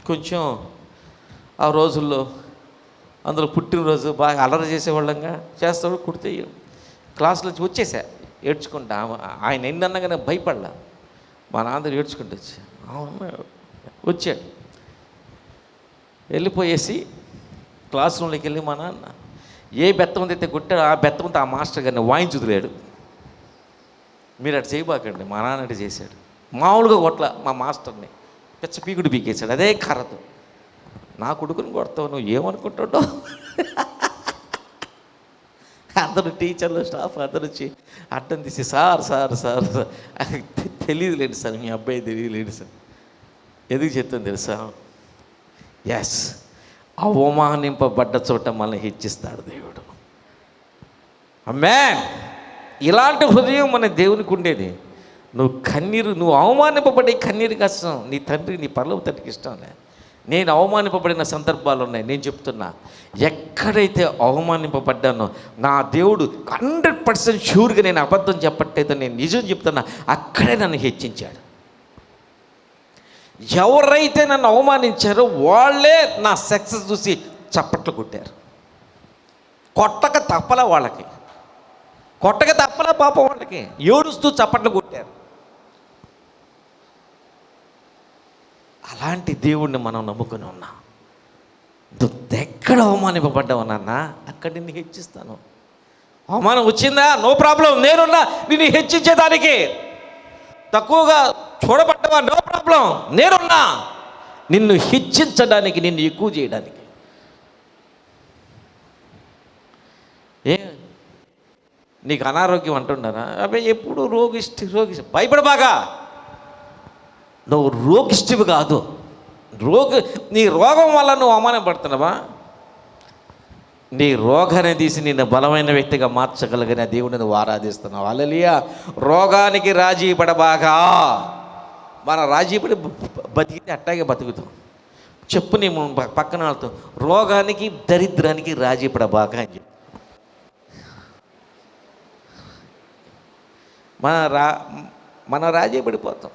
కొంచెం ఆ రోజుల్లో అందులో పుట్టినరోజు బాగా అల్లరి చేసేవాళ్ళంగా చేస్తాడు. కుడితే క్లాసులోంచి వచ్చేసా ఏడ్చుకుంటా. ఆయన ఎన్నగానే భయపడలా. మా నాన్న ఏడ్చుకుంటూ వచ్చాడు. వెళ్ళిపోయేసి క్లాస్ రూమ్లోకి వెళ్ళి మా నాన్న ఏ బెత్తం అయితే కొట్టాడు ఆ బెత్తంతో ఆ మాస్టర్ గారిని వాయించుదిలేడు. మీరు అటు చేయబాకండి, మా నాన్న అటు చేశాడు. మామూలుగా కొట్ల మా మాస్టర్ని పెచ్చ పీకుడు పీకేశాడు అదే కర్రతో. నా కొడుకుని కొడతావు, నువ్వు ఏమనుకుంటాడో. అందరూ టీచర్లు స్టాఫ్ అందరూ వచ్చి అడ్డం తీసి సార్ సార్ సార్ తెలియదులేండి సార్, మీ అబ్బాయి తెలియలేండి సార్. ఎందుకు చెప్తాను తెలుసా? ఎస్, అవమానింపబడ్డ చోట మనల్ని హెచ్చిస్తాడు దేవుడు. ఆమేన్. ఇలాంటి హృదయం మన దేవునికి ఉండేది. నువ్వు అవమానింపబడే కన్నీరు కష్టం. నీ తండ్రి, నీ పరలోక తండ్రికి ఇష్టంలే. నేను అవమానింపబడిన సందర్భాలు ఉన్నాయి. నేను చెప్తున్నా, ఎక్కడైతే అవమానింపబడ్డానో నా దేవుడు 100% షూర్గా, నేను అబద్ధం చెప్పట్లేదు, నేను నిజం చెప్తున్నా, అక్కడే నన్ను హెచ్చించాడు. ఎవరైతే నన్ను అవమానించారో వాళ్ళే నా సక్సెస్ చూసి చప్పట్లు కొట్టారు. కొట్టక తప్పలా వాళ్ళకి, కొట్టక తప్పలా పాపం వాళ్ళకి, ఏడుస్తూ చప్పట్లు కొట్టారు. అలాంటి దేవుణ్ణి మనం నమ్ముకుని ఉన్నాం. ఎక్కడ అవమానింపబడ్డావు నాన్న, అక్కడ నిన్ను హెచ్చిస్తాను. అవమానం వచ్చిందా, నో ప్రాబ్లం, నేనున్నా నిన్ను హెచ్చించేదానికి. తక్కువగా చూడబడ్డవా, నో ప్రాబ్లం, నేనున్నా నిన్ను హెచ్చించడానికి, నిన్ను ఎక్కువ చేయడానికి. నీకు అనారోగ్యం అంటున్నారా? అబ్బాయి ఎప్పుడు రోగిష్టి భయపడబాగా. నువ్వు రోగిష్టివి కాదు. నీ రోగం వల్ల నువ్వు అవమానపడుతున్నావా? నీ రోగాన్ని తీసి నిన్ను బలమైన వ్యక్తిగా మార్చగలిగిన దేవుడిని నువ్వు ఆరాధిస్తున్నావు. హల్లెలూయా. రోగానికి రాజీ పడబాగా. మన రాజీ పడి బతికితే అట్టాగే బతుకుతాం. చెప్పు నీ పక్కన వాళ్ళతో, రోగానికి దరిద్రానికి రాజీ పడబాగా అని చెప్పి. మన రాజీ పడిపోతాం.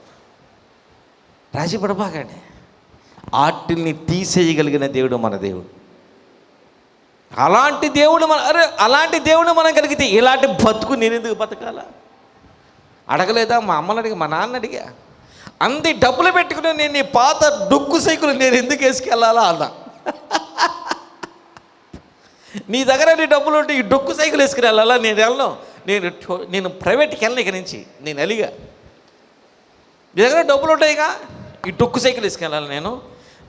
రాజీ పడబాగానే. ఆటిల్ని తీసేయగలిగిన దేవుడు మన దేవుడు. అలాంటి దేవుడు అలాంటి దేవుడు మనం కలిగితే ఇలాంటి బతుకు నేను ఎందుకు బతకాలా? అడగలేదా? మా అమ్మని అడిగా, మా నాన్న అడిగా. అంది డబ్బులు పెట్టుకుని నేను ఈ పాత డొక్కు సైకిల్ నేను ఎందుకు వేసుకెళ్ళాలా అన్నా. నీ దగ్గర నీ డబ్బులు ఉంటే ఈ డొక్కు సైకిల్ వేసుకుని వెళ్ళాలా? నేను వెళ్ళను, నేను ప్రైవేట్కి వెళ్ళను ఇక నుంచి. నేను అలిగా, నీ దగ్గర డబ్బులు ఉంటాయిగా, ఈ డొక్కు సైకిల్ వేసుకెళ్ళాలి. నేను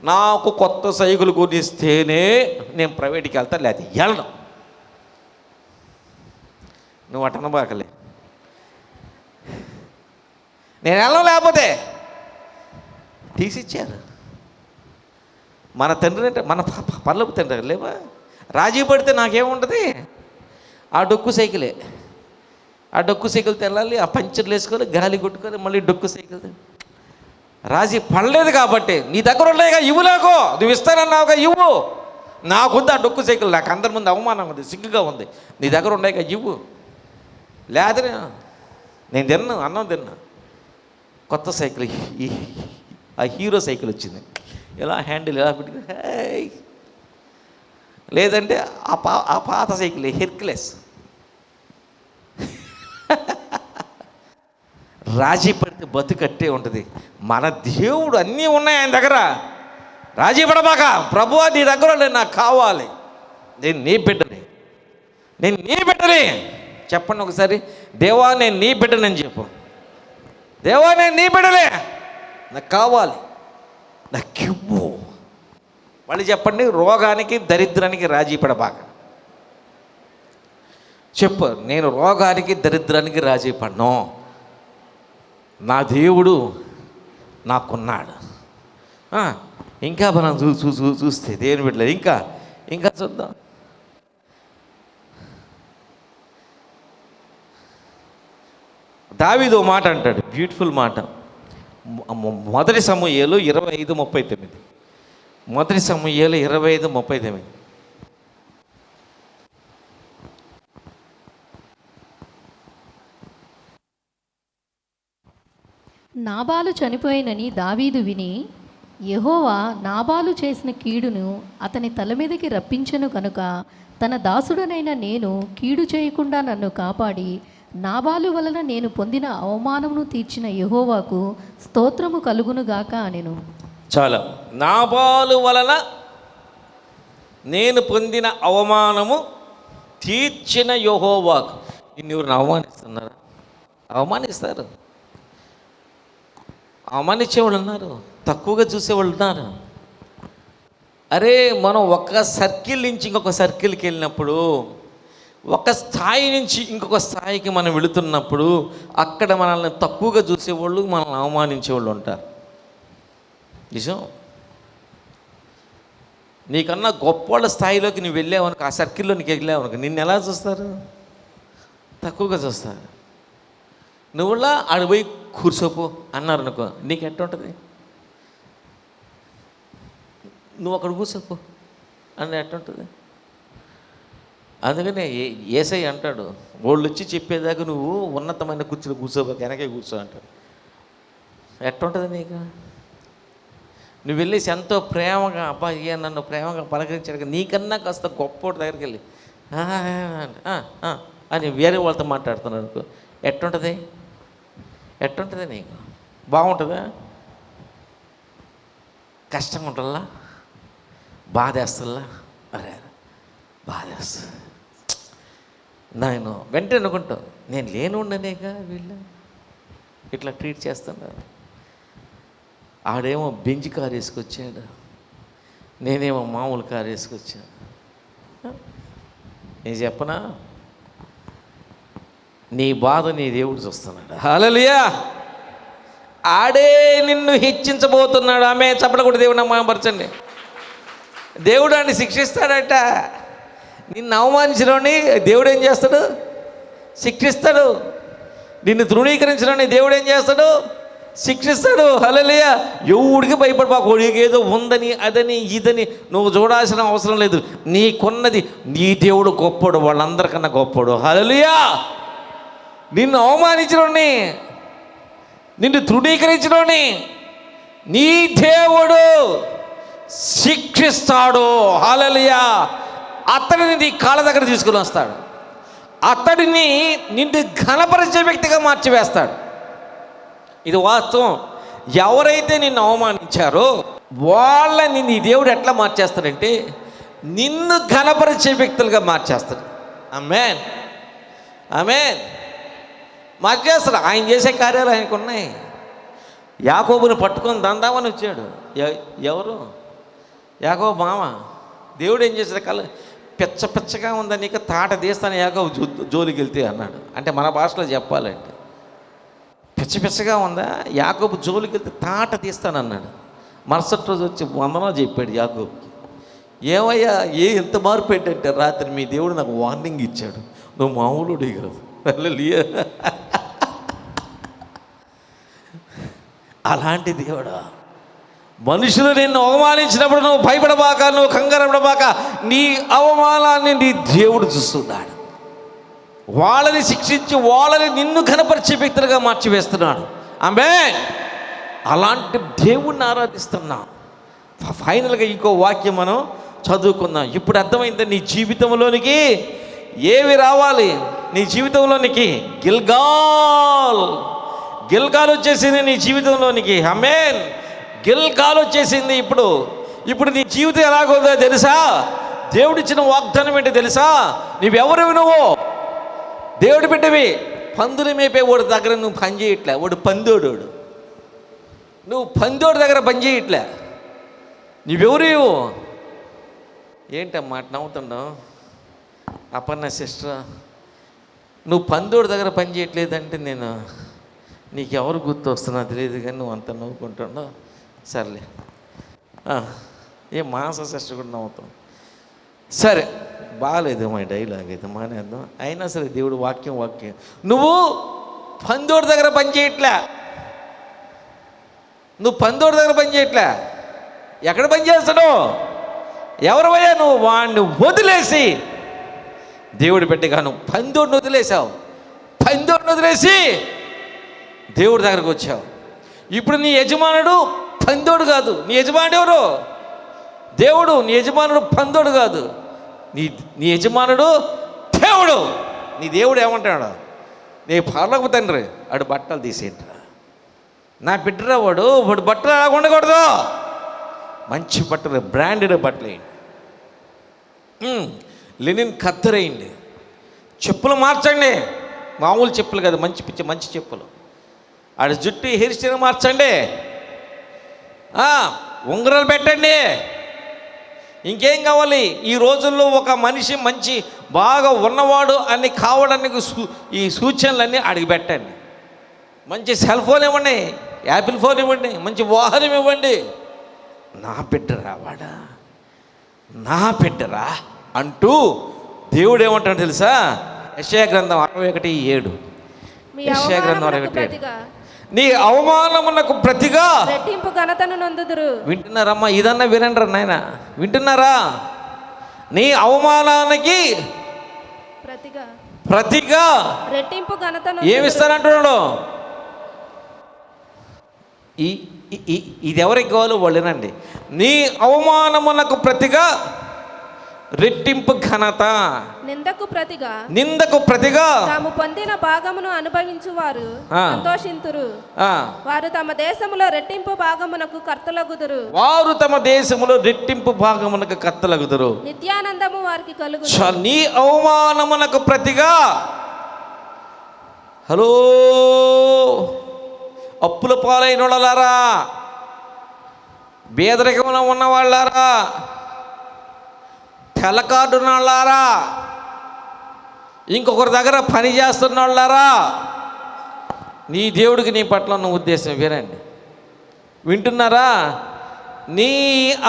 నాకు కొత్త సైకిల్ కొనిస్తేనే నేను ప్రైవేట్కి వెళ్తా, లేకపోతే వెళ్ళను. నువ్వు అటనబాకలే, నేను వెళ్ళను. లేకపోతే తీసిచ్చారు. మన తండ్రి అంటే మన పర్లోక తండ్రి లేవా? రాజీ పడితే నాకేముంటుంది? ఆ డొక్కు సైకిలే. ఆ డొక్కు సైకిల్ తెల్లాలి, ఆ పంచర్లు వేసుకొని గాలి కొట్టుకొని మళ్ళీ డొక్కు సైకిల్. రాజీ పడలేదు కాబట్టి నీ దగ్గర ఉండేగా, ఇవ్వు. నాకు నువ్వు ఇస్తానన్నావుగా, ఇవ్వు. నాకుంది ఆ డొక్కు సైకిల్, నాకు అందరి ముందు అవమానం ఉంది, సిగ్గుగా ఉంది. నీ దగ్గర ఉండేగా, ఇవ్వు. లేదా నేను తిన్నాను, అన్నం తిన్నా. కొత్త సైకిల్, ఆ హీరో సైకిల్ వచ్చింది. ఇలా హ్యాండిల్ ఇలా పెట్టి, లేదంటే ఆ పాత సైకిల్ హెర్క్యులెస్. రాజీ పడితే బతుకట్టే ఉంటుంది. మన దేవుడు అన్నీ ఉన్నాయి ఆయన దగ్గర. రాజీ పడబాక. ప్రభువా నీ దగ్గర నాకు కావాలి, నేను నీ బిడ్డని, నేను నీ బిడ్డని. చెప్పండి ఒకసారి, దేవా నేను నీ బిడ్డనని చెప్పు. దేవా నేను నీ బిడ్డలే, నాకు కావాలి, నాకు ఇవ్వు. మళ్ళీ చెప్పండి, రోగానికి దరిద్రానికి రాజీ పడబాక. చెప్పు, నేను రోగానికి దరిద్రానికి రాజీ పడను. నా దేవుడు నాకున్నాడు. ఇంకా మనం చూస్తే దేవుని బిడ్డలేదు. ఇంకా చూద్దాం. దావీదు మాట అంటాడు, బ్యూటిఫుల్ మాట. మొదటి సమూయేలు 25:39. మొదటి సమూయేలు 25:39. నాబాలు చనిపోయినని దావీదు విని, యెహోవా నాబాలు చేసిన కీడును అతని తల మీదకి రప్పించెను కనుక తన దాసుడనైన నేను కీడు చేయకుండా నన్ను కాపాడి నాబాలు వలన నేను పొందిన అవమానమును తీర్చిన యెహోవాకు స్తోత్రము కలుగునుగాక అనెను. చాలా. నాబాలు వలన నేను పొందిన అవమానము తీర్చిన యెహోవాకు. ఎవరిని అవమానిస్తున్నారా? అవమానిస్తారు. అవమానించేవాళ్ళు ఉన్నారు, తక్కువగా చూసేవాళ్ళు ఉన్నారు. అరే, మనం ఒక సర్కిల్ నుంచి ఇంకొక సర్కిల్కి వెళ్ళినప్పుడు, ఒక స్థాయి నుంచి ఇంకొక స్థాయికి మనం వెళుతున్నప్పుడు అక్కడ మనల్ని తక్కువగా చూసేవాళ్ళు, మనల్ని అవమానించేవాళ్ళు ఉంటారు. నిజం. నీకన్నా గొప్పవాళ్ళ స్థాయిలోకి నువ్వు వెళ్ళావనుకో, ఆ సర్కిల్లో నీకు వెళ్ళావనుకో, నిన్ను ఎలా చూస్తారు? తక్కువగా చూస్తారు. నువ్వులా ఆడిపోయి కూర్చోపో అన్నారు అనుకో, నీకు ఎట్ట ఉంటుంది? నువ్వు అక్కడ కూర్చోపో అని ఎట్టుంటుంది? అందుకనే యేసై అంటాడు, వాళ్ళు వచ్చి చెప్పేదాకా నువ్వు ఉన్నతమైన కుర్చీలో కూర్చోపోక వెనకే కూర్చో అంటాడు. ఎట్టుంటుంది నీకు? నువ్వు వెళ్ళేసి ఎంతో ప్రేమగా, అబ్బా ఏ నన్ను ప్రేమగా పలకరించాడు, నీకన్నా కాస్త గొప్పోటి దగ్గరికి వెళ్ళి అని వేరే వాళ్ళతో మాట్లాడుతున్నాడు అనుకో, ఎట్టుంటుంది? ఎట్టుంటుంది నీకు? బాగుంటుందా? కష్టంగా ఉంటుందా? బాధేస్తుందా? అరే బాధేస్తుంది. నేను వెంటనే అనుకుంటావు, నేను లేని ఉండనేగా వీళ్ళు ఇట్లా ట్రీట్ చేస్తున్నారు. ఆడేమో బెంచ్ కారు వేసుకొచ్చాడు, నేనేమో మామూలు కారు వేసుకొచ్చాను. నేను చెప్పనా, నీ బాధ నీ దేవుడు చూస్తున్నాడు. హల్లెలూయా. ఆడే నిన్ను హెచ్చించబోతున్నాడు. ఆమె చప్పట్లు కూడా దేవుడు నామపరచండి. దేవుడు అని శిక్షిస్తాడట. నిన్ను అవమానించడాన్ని దేవుడు ఏం చేస్తాడు? శిక్షిస్తాడు. నిన్ను తృణీకరించడాన్ని దేవుడు ఏం చేస్తాడు? శిక్షిస్తాడు. హల్లెలూయా. ఎవడికి భయపడిపోకు. వాడికి ఏదో ఉందని అదని ఇదని నువ్వు చూడాల్సిన అవసరం లేదు. నీకున్నది నీ దేవుడు గొప్పోడు, వాళ్ళందరికన్నా గొప్పోడు. హల్లెలూయా. నిన్ను అవమానించడాన్ని, నిన్ను తృణీకరించడాన్ని నీ దేవుడు శిక్షిస్తాడు. హల్లెలూయా. అతడిని నీ కాళ్ళ దగ్గర తీసుకుని వస్తాడు. అతడిని నిన్ను ఘనపరిచే వ్యక్తిగా మార్చివేస్తాడు. ఇది వాస్తవం. ఎవరైతే నిన్ను అవమానించారో వాళ్ళని నీ దేవుడు ఎట్లా మార్చేస్తాడంటే నిన్ను ఘనపరిచే వ్యక్తులుగా మార్చేస్తాడు. ఆమేన్, ఆమేన్. మార్చేస్తాడు. ఆయన చేసే కార్యాలు ఆయనకు ఉన్నాయి. యాకోబుని పట్టుకొని దందామని వచ్చాడు. ఎవరు? యాకోబు మామ. దేవుడు ఏం చేశాడు? పిచ్చ పిచ్చగా ఉందా నీకు, తాట తీస్తాను యాకోబు జోలికి వెళ్తే అన్నాడు. అంటే మన భాషలో చెప్పాలంటే పిచ్చ పిచ్చగా ఉందా, యాకోబు జోలికి వెళ్తే తాట తీస్తానన్నాడు. మరుసటి రోజు వచ్చి వందనో చెప్పాడు యాకోబుకి. ఏమయ్యా ఎంత మార్పు ఏంటంటే, రాత్రి మీ దేవుడు నాకు వార్నింగ్ ఇచ్చాడు, నువ్వు మామూలుడి కాదు. హల్లెలూయా. అలాంటి దేవుడా. మనుషులు నిన్ను అవమానించినప్పుడు నువ్వు భయపడబాక, నువ్వు కంగారపడబాక. నీ అవమానాన్ని నీ దేవుడు చూస్తున్నాడు. వాళ్ళని శిక్షించి వాళ్ళని నిన్ను ఘనపరిచే వ్యక్తులుగా మార్చివేస్తున్నాడు. ఆమేన్. అలాంటి దేవుణ్ణి ఆరాధిస్తున్నాం. ఫైనల్గా ఇంకో వాక్యం మనం చదువుకుందాం. ఇప్పుడు అర్థమైంది నీ జీవితంలోనికి ఏవి రావాలి? నీ జీవితంలోనికి గిల్గాల్. గిల్గాల్ వచ్చేసింది నీ జీవితంలోనికి. ఆమేన్. గిల్గాల్ వచ్చేసింది. ఇప్పుడు నీ జీవితం ఎలాగోదో తెలుసా? దేవుడిచ్చిన వాగ్దానం ఏంటి తెలుసా? నువ్వెవరివి? నువ్వు దేవుడి బిడ్డవి. పందులు మేపే వాడి దగ్గర నువ్వు పని చేయట్లే. వాడు పందోడు. నువ్వు పందోడి దగ్గర పని చేయట్లే. నువ్వెవరు? ఏంటమ్మా నవ్వుతున్నావు? అపర్ణ సిస్టర్, నువ్వు పందోడి దగ్గర పని చేయట్లేదంటే నేను నీకెవరు గుర్తు వస్తున్నా తెలియదు కానీ నువ్వు అంత నవ్వుకుంటున్నావు. సర్లే, ఏ మాస సిస్టర్ కూడా నవ్వుతాం. సరే, బాగాలేదు మా డైలాగ్ అయితే, మానేద్దాం. అయినా సరే దేవుడు వాక్యం నువ్వు పందోడి దగ్గర పని చేయట్లే. నువ్వు పందోడి దగ్గర పని చేయట్లే. ఎక్కడ పని చేస్తాడు? ఎవరివయ్యా నువ్వు? వాడిని వదిలేసి దేవుడి బిడ్డగా నువ్వు పందోడిని వదిలేసావు. పందోడిని వదిలేసి దేవుడి దగ్గరకు వచ్చావు. ఇప్పుడు నీ యజమానుడు పందోడు కాదు. నీ యజమానుడు ఎవరు? దేవుడు. నీ యజమానుడు పందోడు కాదు. నీ యజమానుడు దేవుడు. నీ దేవుడు ఏమంటాడు? నీ పరలోకపు తండ్రి వాడు బట్టలు తీసేయండిరా, నా బిడ్డరా వాడు బట్టలు అలా ఉండకూడదు, మంచి బట్టలు, బ్రాండెడ్ బట్టలు వేయండి, లెనిన్ కత్తరేయండి, చెప్పులు మార్చండి, మామూలు చెప్పులు కాదు, మంచి చెప్పులు, ఆడ జుట్టు హెయిర్ స్టైల్ మార్చండి, ఉంగరాలు పెట్టండి. ఇంకేం కావాలి? ఈ రోజుల్లో ఒక మనిషి మంచి బాగా ఉన్నవాడు అని కావడానికి ఈ సూచనలన్నీ అడిగి పెట్టండి. మంచి సెల్ ఫోన్ ఇవ్వండి, యాపిల్ ఫోన్ ఇవ్వండి, మంచి వాహనం ఇవ్వండి. నా బిడ్డరా వాడా, నా బిడ్డరా అంటూ దేవుడు ఏమంటాడు తెలుసా? యెషయా గ్రంథం 61:7. యెషయా గ్రంథం 61:7. నీ అవమానమునకు ప్రతిగా రెట్టింపు ఘనతను నొందుదురు. వింటున్నారమ్మా? ఇదన్నా వినండి నాయన, వింటున్నారా? నీ అవమానానికి ప్రతిగా రెట్టింపు ఘనతను ఏమిస్తానంటున్నాడు? ఇది ఎవరికి కావాలో వాళ్ళేనండి. నీ అవమానమునకు ప్రతిగా రెట్టింపు ఘనత, నిందకు ప్రతిగా తాము పొందిన భాగమును అనుభవించువారు సంతోషింతురు. వారు తమ దేశములో రెట్టింపు భాగమునకు కర్తలగుదురు. నిత్యానందము వారికి కలుగును. నీ అవమానమునకు ప్రతిగా, హలో అప్పుల పాలైన వాళ్ళారా, బేదరికంలో ఉన్నవాళ్ళారా, తెల్లకార్డున్న వాళ్ళారా, ఇంకొకరి దగ్గర పని చేస్తున్న వాళ్ళారా, నీ దేవుడికి నీ పట్ల ఉన్న ఉద్దేశం వినండి. వింటున్నారా? నీ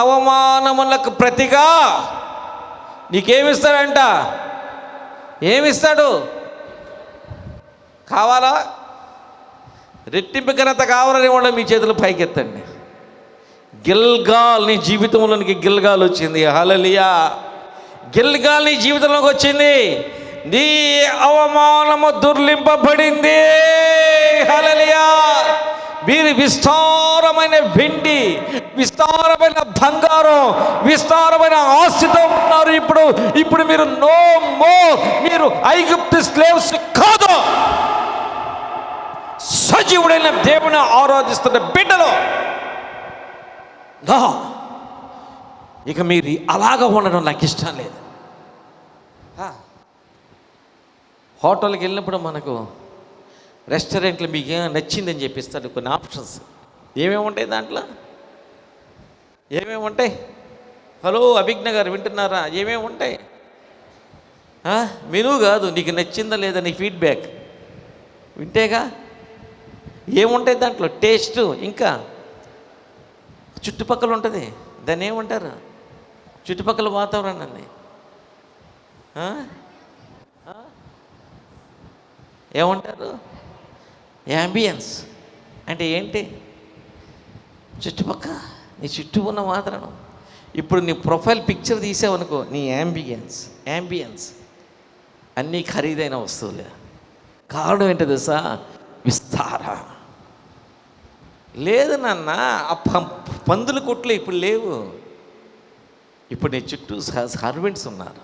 అవమానములకు ప్రతిగా నీకేమిస్తాడంట? ఏమిస్తాడు? కావాలా? రెట్టింపు ఘనత కావాలని కూడా మీ చేతులు పైకెత్తండి. గిల్గాల్, నీ జీవితంలోనికి గిల్గాల్ వచ్చింది. హల్లెలూయా! గిల్గాల్ నీ జీవితంలోకి వచ్చింది. నీ అవమానము దుర్లింపబడింది. హల్లెలూయా! మీరు విస్తారమైన వెండి, విస్తారమైన బంగారం, విస్తారమైన ఆస్తితో ఉన్నారు. ఇప్పుడు మీరు నో మోర్, మీరు ఐగుప్తు స్లేవ్స్ కాదు, సజీవుడైన దేవుని ఆరాధిస్తున్న బిడ్డలు. ఇక మీరు అలాగా ఉండడం నాకు ఇష్టం లేదు. హోటల్కి వెళ్ళినప్పుడు మనకు రెస్టారెంట్లో మీకు ఏమైనా నచ్చిందని చెప్పిస్తారు కొన్ని ఆప్షన్స్. ఏమేమి ఉంటాయి దాంట్లో? ఏమేమి ఉంటాయి? హలో అభిజ్ఞ గారు వింటున్నారా? ఏమేమి ఉంటాయి? మెనూ కాదు, నీకు నచ్చిందా లేదా నీ ఫీడ్బ్యాక్ వింటేగా. ఏముంటాయి దాంట్లో? టేస్ట్, ఇంకా చుట్టుపక్కల ఉంటుంది, దాన్ని ఏమంటారు? చుట్టుపక్కల వాతావరణాన్ని ఏమంటారు? యాంబియన్స్ అంటే ఏంటి? చుట్టుపక్కల నీ చుట్టూ ఉన్న వాతావరణం. ఇప్పుడు నీ ప్రొఫైల్ పిక్చర్ తీసావనుకో, నీ యాంబియన్స్ అన్నీ ఖరీదైన వస్తువులే. కారణం ఏంటో తెలుసా? విస్తార. లేదు నాన్న, ఆ పందుల కొట్లు ఇప్పుడు లేవు. ఇప్పుడు నీ చుట్టూ సర్వెంట్స్ ఉన్నారు.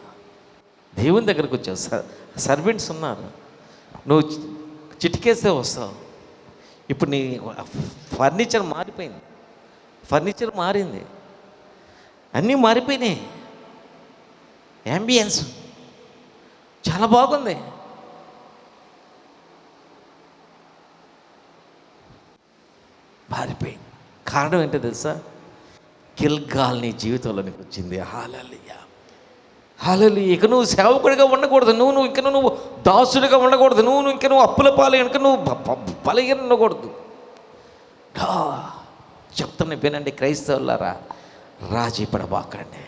దేవుని దగ్గరకు వచ్చావు, సర్వెంట్స్ ఉన్నారు. నువ్వు చిటికేస్తే వస్తావు. ఇప్పుడు నీ ఫర్నిచర్ మారిపోయింది, ఫర్నిచర్ మారింది, అన్నీ మారిపోయినాయి. యాంబియన్స్ చాలా బాగుంది. మారిపోయింది. కారణం ఏంటో తెలుసా? గిల్గాల్ నీ జీవితంలోనికి వచ్చింది. హల్లెలూయా, హల్లెలూయా. ఇక నువ్వు సేవకుడిగా ఉండకూడదు, నువ్వు దాసుడిగా ఉండకూడదు, నువ్వు అప్పుల పాలు, నువ్వు బలహీన ఉండకూడదు. చెప్తున్నా వినండి క్రైస్తవులారా, రాజీ పడబాకండి,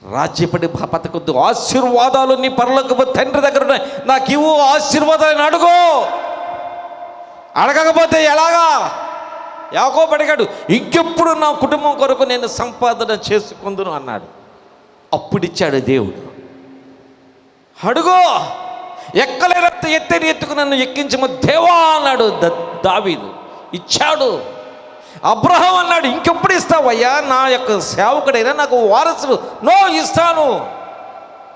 రాజ్యపడి బతకొద్దు. ఆశీర్వాదాలు నీ పరలోకపు తండ్రి దగ్గర ఉన్నాయి. నాకు ఇవ్వు ఆశీర్వాదాలను అడుగు. అడగకపోతే ఎలాగా? యాకోబు అడిగాడు, ఇంకెప్పుడు నా కుటుంబం కొరకు నేను సంపాదన చేసుకుందును అన్నాడు. అప్పుడిచ్చాడు దేవుడు. అడుగో, ఎక్కలేనంత ఎత్తని ఎత్తుకు నన్ను ఎక్కించము దేవా అన్నాడు దావీదు. ఇచ్చాడు. అబ్రహాం అన్నాడు, ఇంకెప్పుడు ఇస్తావయ్యా, నా యొక్క సేవకుడైనా నాకు వారసుడు. నో, ఇస్తాను.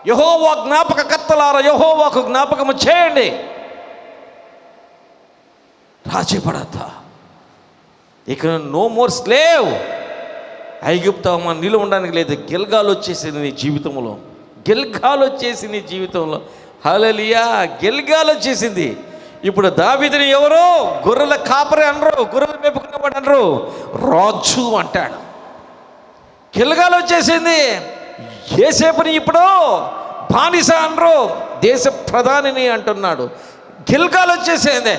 యెహోవా జ్ఞాపకకర్తలారా, యెహోవాకు జ్ఞాపకము చేయండి. రాజీపడతా, ఇక నో మోర్ స్లేవ్. ఐగుప్తు అవమానం నిలువ ఉండడానికి లేదు. గిల్గాల్ వచ్చేసింది నీ జీవితంలో, గిల్గాల్ వచ్చేసింది నీ జీవితంలో. హల్లెలూయా, గిల్గాల్ వచ్చేసింది. ఇప్పుడు దావీదుని ఎవరో గొర్రెల కాపరి అనరు, గొర్రెలు మేపుకునేవాడు అనరు, రాజు అంటాడు. గిల్గాల్ వచ్చేసింది. యోసేపుని ఇప్పుడు బానిస అనరు, దేశ ప్రధానిని అంటున్నాడు. గిల్గాల్ వచ్చేసింది.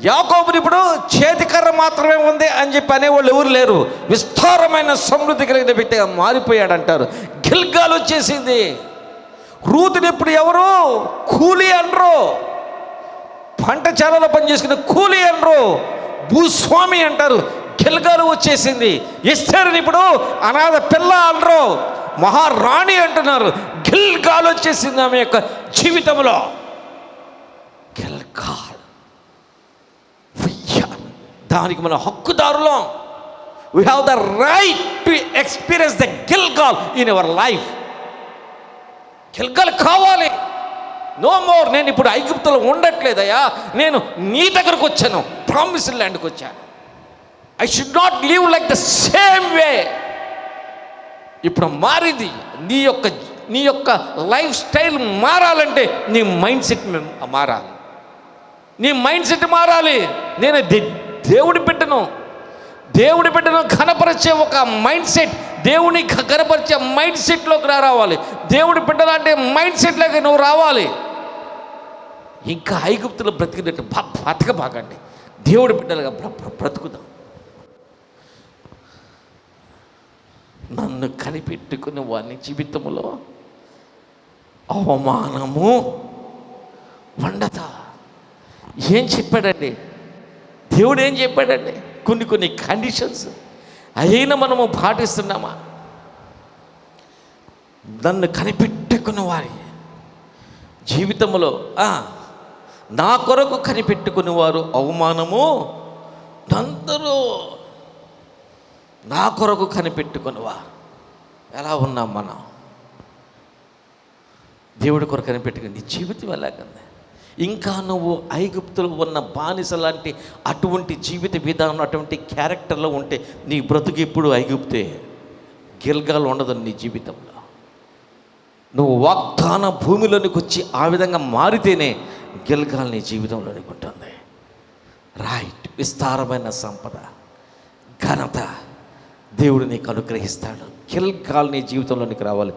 యాకోబుని ఇప్పుడు చేతికర్ర మాత్రమే ఉంది అని చెప్పి అనేవాళ్ళు ఎవరు లేరు. విస్తారమైన సమృద్ధి కలిగిన వ్యక్తిగా మారిపోయాడంటారు. గిల్గాల్ వచ్చేసింది. రూతుని ఇప్పుడు ఎవరు కూలీ అనరు, పంట చేలలో పనిచేసుకునే కూలీ అనరు, భూస్వామి అంటారు. గిల్గాలు వచ్చేసింది. ఎస్తేరుని ఇప్పుడు అనాథ పిల్ల అనరు, మహారాణి అంటున్నారు. గిల్గాలు వచ్చేసింది ఆమె యొక్క జీవితంలో. గిల్గాల్, దానికి మన హక్కుదారులం. We have the right to experience the Gilgal in our life. Gilgal కావాలి. నో మోర్, నేను ఇప్పుడు ఐగుప్తులో ఉండట్లేదయ్యా, నేను నీ దగ్గరకు వచ్చాను, ప్రామిస్డ్ ల్యాండ్కి వచ్చాను. I should not live like the same way. ఇప్పుడు మారింది. నీ యొక్క లైఫ్ స్టైల్ మారాలంటే నీ మైండ్ సెట్ మారాలి. నీ మైండ్ సెట్ మారాలి. నేను దేవుడి బిడ్డను ఘనపరిచే ఒక మైండ్ సెట్, దేవుని ఘనపరిచే మైండ్ సెట్లోకి రావాలి. దేవుడి బిడ్డలాంటి మైండ్ సెట్లోకి నువ్వు రావాలి. ఇంకా ఐగుప్తులో బ్రతికినట్టు బతకబాకండి, దేవుడి బిడ్డలుగా బ్రతుకుదాం. నన్ను కనిపెట్టుకుని వాని జీవితంలో అవమానము వండత. ఏం చెప్పాడండి దేవుడు? ఏం చెప్పాడండి? కొన్ని కండిషన్స్ అయినా మనము పాటిస్తున్నామా? నన్ను కనిపెట్టుకున్న వారి జీవితంలో నా కొరకు కనిపెట్టుకుని వారు అవమానము అందరూ నా కొరకు కనిపెట్టుకునివా. ఎలా ఉన్నాం మనం? దేవుడి కొరకు కనిపెట్టుకుని నీ జీవితం ఎలాగంది? ఇంకా నువ్వు ఐగుప్తులో ఉన్న బానిస లాంటి అటువంటి జీవిత విధానం, అటువంటి క్యారెక్టర్లో ఉంటే నీ బ్రతుకు ఎప్పుడు ఐగుప్తే, గిల్గాల్ ఉండదు నీ జీవితంలో. నువ్వు వాగ్దాన భూమిలోనికి వచ్చి ఆ విధంగా మారితేనే గిల్గాల్ నీ జీవితంలోనికి ఉంటుంది. రైట్, విస్తారమైన సంపద, ఘనత దేవుడు నీకు అనుగ్రహిస్తాడు. గిల్గాల్ నీ జీవితంలోనికి రావాలి.